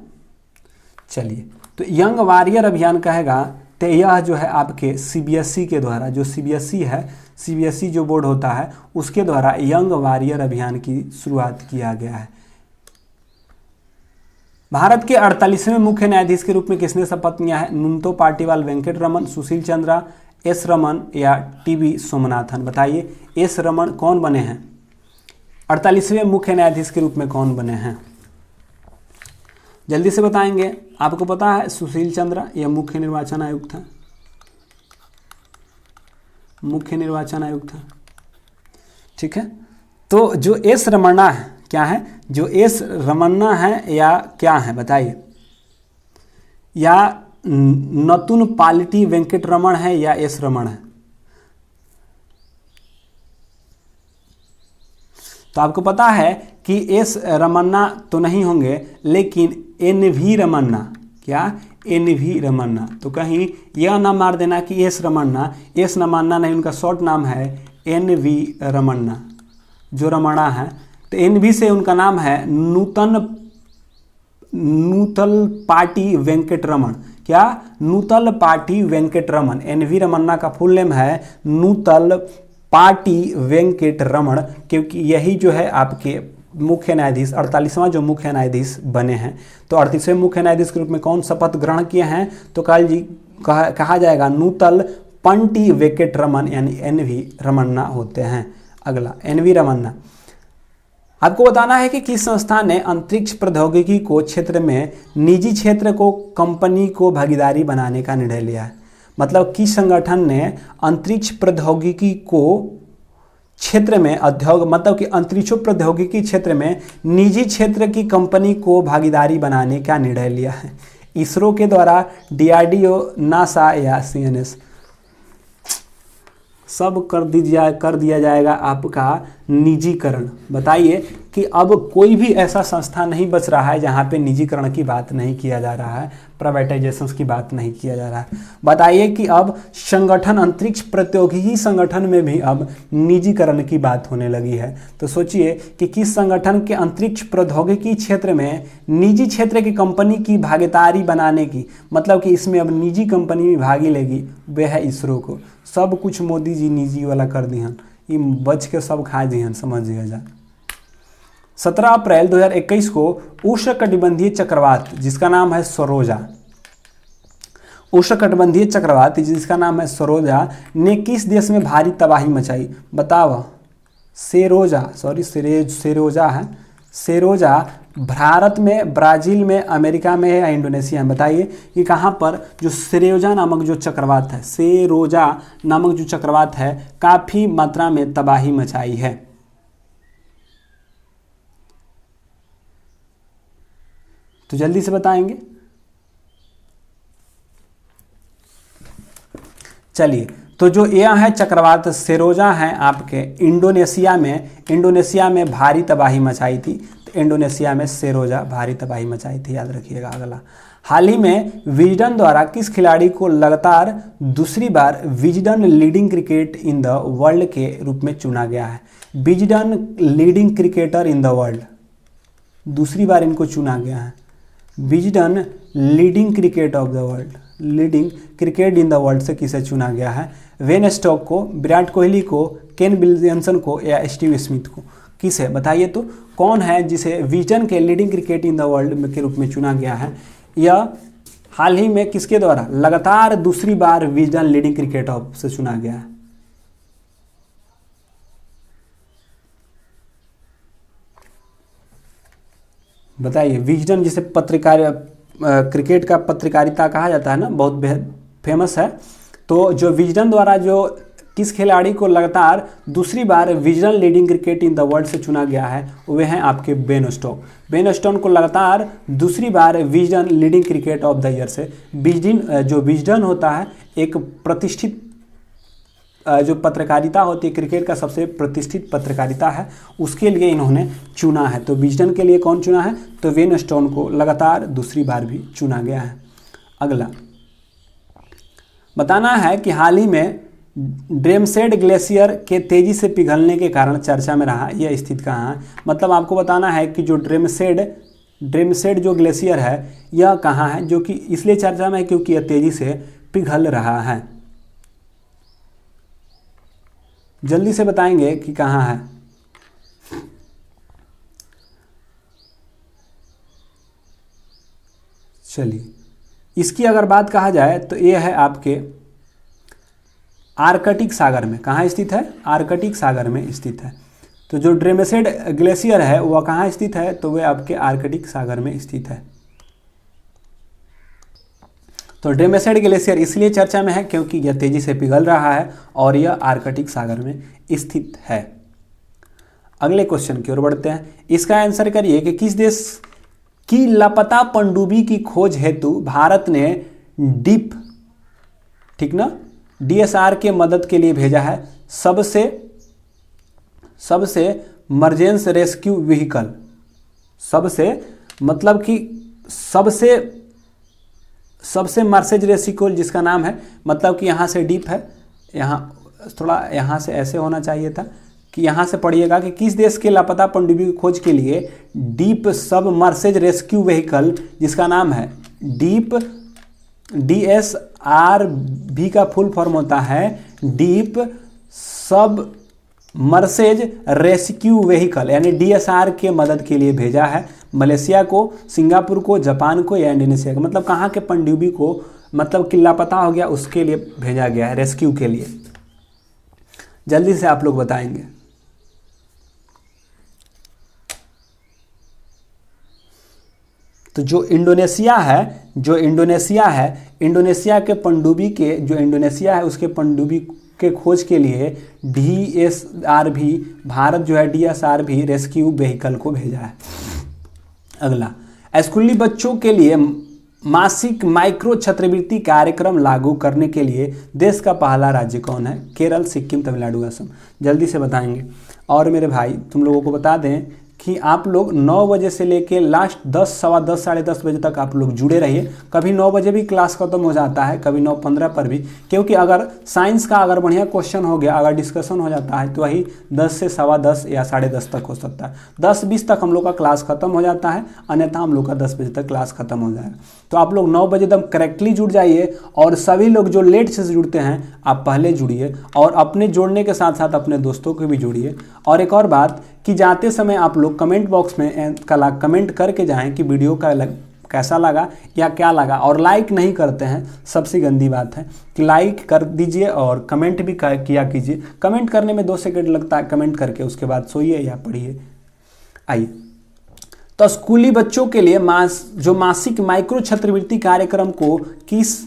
चलिए, तो यंग वॉरियर अभियान कहेगा तो यह जो है आपके CBSE के द्वारा, जो CBSE है, CBSE जो बोर्ड होता है उसके द्वारा यंग वॉरियर अभियान की शुरुआत किया गया है। भारत के 48वें मुख्य न्यायाधीश के रूप में किसने शपथ लिया है? नुंतो पाटीवाल वेंकट रमन, सुशील चंद्रा एस रमन या टीबी सोमनाथन? बताइए एस रमन कौन बने हैं? 48वें मुख्य न्यायाधीश के रूप में कौन बने हैं? जल्दी से बताएंगे। आपको पता है सुशील चंद्र यह मुख्य निर्वाचन आयुक्त है, मुख्य निर्वाचन आयुक्त है। ठीक है, तो जो एस रमन्ना है क्या है? जो एस रमन्ना है या क्या है बताइए? या नतुन पालिटी वेंकट रमन है या एस रमन है? तो आपको पता है कि एस रमन्ना तो नहीं होंगे, लेकिन एन वी रमन्ना, क्या एन वी रमन्ना। तो कहीं यह ना मार देना कि एस रमन्ना, एस रमन्ना नहीं, उनका शॉर्ट नाम है एन वी रमन्ना, जो रमणा है। तो एन वी से उनका नाम है नूतल पाटी वेंकट रमन। क्या? नूतल पाटी वेंकट रमन। एन वी रमन्ना का फुल नेम है नूतल पाटी वेंकट रमन, क्योंकि यही जो है आपके मुख्य न्यायाधीश 48वां जो मुख्य न्यायाधीश बने हैं। तो 38वें मुख्य न्यायाधीश के रूप में कौन शपथ ग्रहण किए हैं? तो काल जी कहा जाएगा नूतल पंटी वेंकट रमन, यानी एन वी रमन्ना होते हैं। अगला एन वी रमन्ना। आपको बताना है कि किस संस्था ने अंतरिक्ष प्रौद्योगिकी को क्षेत्र में निजी क्षेत्र को कंपनी को भागीदारी बनाने का निर्णय लिया है? मतलब किस संगठन ने अंतरिक्ष प्रौद्योगिकी को क्षेत्र में मतलब कि अंतरिक्ष प्रौद्योगिकी क्षेत्र में निजी क्षेत्र की कंपनी को भागीदारी बनाने का निर्णय लिया है? इसरो के द्वारा, डीआरडीओ, नासा या सीएनएस? सब कर दिया जाएगा आपका निजीकरण। बताइए कि अब कोई भी ऐसा संस्था नहीं बच रहा है जहां पे निजीकरण की बात नहीं किया जा रहा है, प्राइवेटाइजेशन की बात नहीं किया जा रहा है। बताइए कि अब संगठन, अंतरिक्ष प्रौद्योगिकी संगठन में भी अब निजीकरण की बात होने लगी है। तो सोचिए कि किस संगठन के अंतरिक्ष प्रौद्योगिकी क्षेत्र में निजी क्षेत्र की कंपनी की भागीदारी बनाने की, मतलब कि इसमें अब निजी कंपनी भी भागी लेगी, वह है इसरो को। सब कुछ मोदी जी निजी वाला कर दिहन, ये बच के सब खा दिहन, समझिए जा। 17 अप्रैल 2021 को उष्णकटिबंधीय चक्रवात जिसका नाम है सरोजा, उष्णकटिबंधीय चक्रवात जिसका नाम है सरोजा ने किस देश में भारी तबाही मचाई? बताओ। सेरोजा है। सेरोजा भारत में, ब्राजील में, अमेरिका में या इंडोनेशिया में? बताइए कि कहाँ पर जो सेरोजा नामक जो चक्रवात है, सेरोजा नामक जो चक्रवात है, काफी मात्रा में तबाही मचाई है। तो जल्दी से बताएंगे। चलिए, तो जो यह है चक्रवात सेरोजा है आपके इंडोनेशिया में भारी तबाही मचाई थी। तो इंडोनेशिया में सेरोजा भारी तबाही मचाई थी, याद रखिएगा। अगला, हाल ही में विजडन द्वारा किस खिलाड़ी को लगातार दूसरी बार Wisden leading cricket in the world के रूप में चुना गया है? Wisden leading cricketer in the world, दूसरी बार इनको चुना गया है। Wisden leading cricket of the world, leading cricket in the world से किसे चुना गया है? वेन स्टोक को, विराट कोहली को, केन विलियमसन को या स्टीव स्मिथ को? किसे? बताइए तो कौन है जिसे विजडन के leading cricket in the world के रूप में चुना गया है? यह हाल ही में किसके द्वारा लगातार दूसरी बार विजडन लीडिंग क्रिकेट ऑफ से चुना गया है? बताइए। विजडन जिसे क्रिकेट का पत्रकारिता कहा जाता है ना, बहुत बेहद फेमस है। तो जो विजडन द्वारा जो किस खिलाड़ी को लगातार दूसरी बार Wisden leading cricket in the world से चुना गया है, वे हैं आपके बेन स्टोक। बेन स्टोक को लगातार दूसरी बार Wisden leading cricket of the year से, विजडन होता है एक प्रतिष्ठित जो पत्रकारिता होती है, क्रिकेट का सबसे प्रतिष्ठित पत्रकारिता है, उसके लिए इन्होंने चुना है। तो विजडन के लिए कौन चुना है? तो वेन स्टोन को लगातार दूसरी बार भी चुना गया है। अगला, बताना है कि हाल ही में ड्रेमसेड ग्लेशियर के तेजी से पिघलने के कारण चर्चा में रहा, यह स्थित कहाँ है? मतलब आपको बताना है कि जो ड्रेमसेड जो ग्लेशियर है यह कहाँ है, जो कि इसलिए चर्चा में है क्योंकि यह तेजी से पिघल रहा है। जल्दी से बताएंगे कि कहाँ है। चलिए, इसकी अगर बात कहा जाए तो यह है आपके आर्कटिक सागर में। कहाँ स्थित है? आर्कटिक सागर में स्थित है। तो जो ड्रेमेसेड ग्लेशियर है वह कहाँ स्थित है? तो वह आपके आर्कटिक सागर में स्थित है। तो ड्रेमेसेड ग्लेशियर इसलिए चर्चा में है क्योंकि यह तेजी से पिघल रहा है और यह आर्कटिक सागर में स्थित है। अगले क्वेश्चन की ओर बढ़ते हैं। इसका आंसर करिए कि किस देश की लापता पनडुब्बी की खोज हेतु भारत ने डीप, ठीक ना, DSR के मदद के लिए भेजा है सबसे मर्जेंस रेस्क्यू व्हीकल। सबसे मतलब कि सबसे मर्सेज रेस्क्यूल जिसका नाम है, मतलब कि यहाँ से डीप है, यहाँ थोड़ा यहाँ से ऐसे होना चाहिए था कि यहाँ से पढ़िएगा कि किस देश के लापता पनडुब्बी की खोज के लिए डीप सब मर्सेज रेस्क्यू व्हीकल जिसका नाम है डीप, DSRV का फुल फॉर्म होता है डीप सब मर्सेज रेस्क्यू व्हीकल, यानी DSR के मदद के लिए भेजा है मलेशिया को, सिंगापुर को, जापान को या इंडोनेशिया को। मतलब कहाँ के पनडुब्बी को मतलब कि लापता हो गया उसके लिए भेजा गया है, रेस्क्यू के लिए। जल्दी से आप लोग बताएंगे। तो जो इंडोनेशिया है इंडोनेशिया के पनडुब्बी के, जो इंडोनेशिया है उसके पनडुब्बी के खोज के लिए DSRV, भारत जो है DSRV रेस्क्यू व्हीकल को भेजा है। अगला, स्कूली बच्चों के लिए मासिक माइक्रो छात्रवृत्ति कार्यक्रम लागू करने के लिए देश का पहला राज्य कौन है? केरल, सिक्किम, तमिलनाडु, असम। जल्दी से बताएंगे। और मेरे भाई तुम लोगों को बता दें कि आप लोग 9 बजे से लेके लास्ट 10, सवा 10, साढ़े 10 बजे तक आप लोग जुड़े रहिए। कभी 9 बजे भी क्लास खत्म हो जाता है, कभी 9:15 पर भी, क्योंकि अगर साइंस का अगर बढ़िया क्वेश्चन हो गया, अगर डिस्कशन हो जाता है तो वही 10 से सवा 10 या साढ़े 10 तक हो सकता है। 10:20 तक हम लोग का क्लास खत्म हो जाता है, अन्यथा हम लोग का 10 बजे तक क्लास खत्म हो जाएगा। तो आप लोग 9 बजे तक करेक्टली जुड़ जाइए, और सभी लोग जो लेट से जुड़ते हैं आप पहले जुड़िए, और अपने जोड़ने के साथ साथ अपने दोस्तों को भी जोड़िए। और एक और बात कि जाते समय आप लोग कमेंट बॉक्स में कमेंट करके जाएं कि वीडियो का कैसा लगा या क्या लगा। और लाइक नहीं करते हैं, सबसे गंदी बात है कि लाइक कर दीजिए और कमेंट भी किया कीजिए। कमेंट करने में 2 सेकंड लगता है, कमेंट करके उसके बाद सोइए या पढ़िए। आइए, तो स्कूली बच्चों के लिए जो मासिक माइक्रो छात्रवृत्ति कार्यक्रम को किस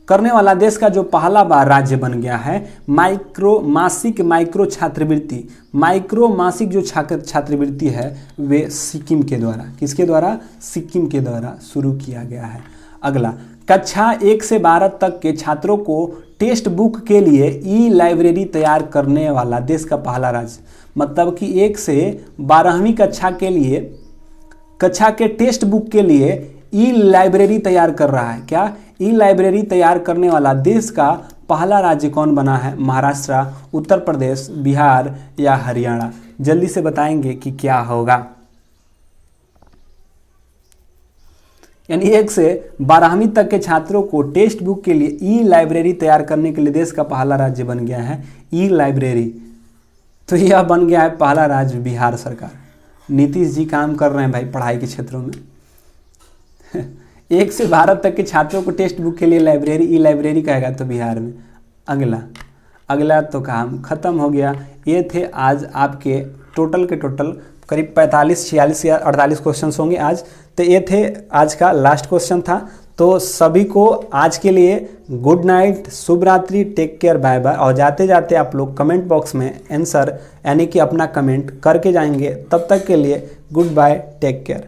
करने वाला देश का जो पहला बार राज्य बन गया है, मासिक माइक्रो छात्रवृत्ति, मासिक जो छात्रवृत्ति है वे सिक्किम के द्वारा, किसके द्वारा? सिक्किम के द्वारा शुरू किया गया है। अगला, कक्षा 1 से 12 तक के छात्रों को टेक्स्ट बुक के लिए ई-लाइब्रेरी तैयार करने वाला देश का पहला राज्य, मतलब कि 1 से 12वीं कक्षा के लिए, कक्षा के टेक्स्ट बुक के लिए ई-लाइब्रेरी तैयार कर रहा है। क्या? ई-लाइब्रेरी तैयार करने वाला देश का पहला राज्य कौन बना है? महाराष्ट्र, उत्तर प्रदेश, बिहार या हरियाणा। जल्दी से बताएंगे कि क्या होगा। यानी 1 से 12वीं तक के छात्रों को टेक्स्ट बुक के लिए ई-लाइब्रेरी तैयार करने के लिए देश का पहला राज्य बन गया है ई-लाइब्रेरी। तो यह बन गया है पहला राज्य बिहार सरकार। नीतीश जी काम कर रहे हैं भाई पढ़ाई के क्षेत्रों में। 1 से 12 तक के छात्रों को टेक्स्ट बुक के लिए लाइब्रेरी, ई-लाइब्रेरी कहेगा तो बिहार में। अगला तो काम खत्म हो गया। ये थे आज आपके टोटल के टोटल करीब 45, 46 या 48 क्वेश्चन होंगे आज। तो ये थे आज का लास्ट क्वेश्चन था। तो सभी को आज के लिए गुड नाइट, शुभ रात्रि, टेक केयर, बाय बाय। और जाते जाते आप लोग कमेंट बॉक्स में आंसर यानी कि अपना कमेंट करके जाएंगे। तब तक के लिए गुड बाय, टेक केयर।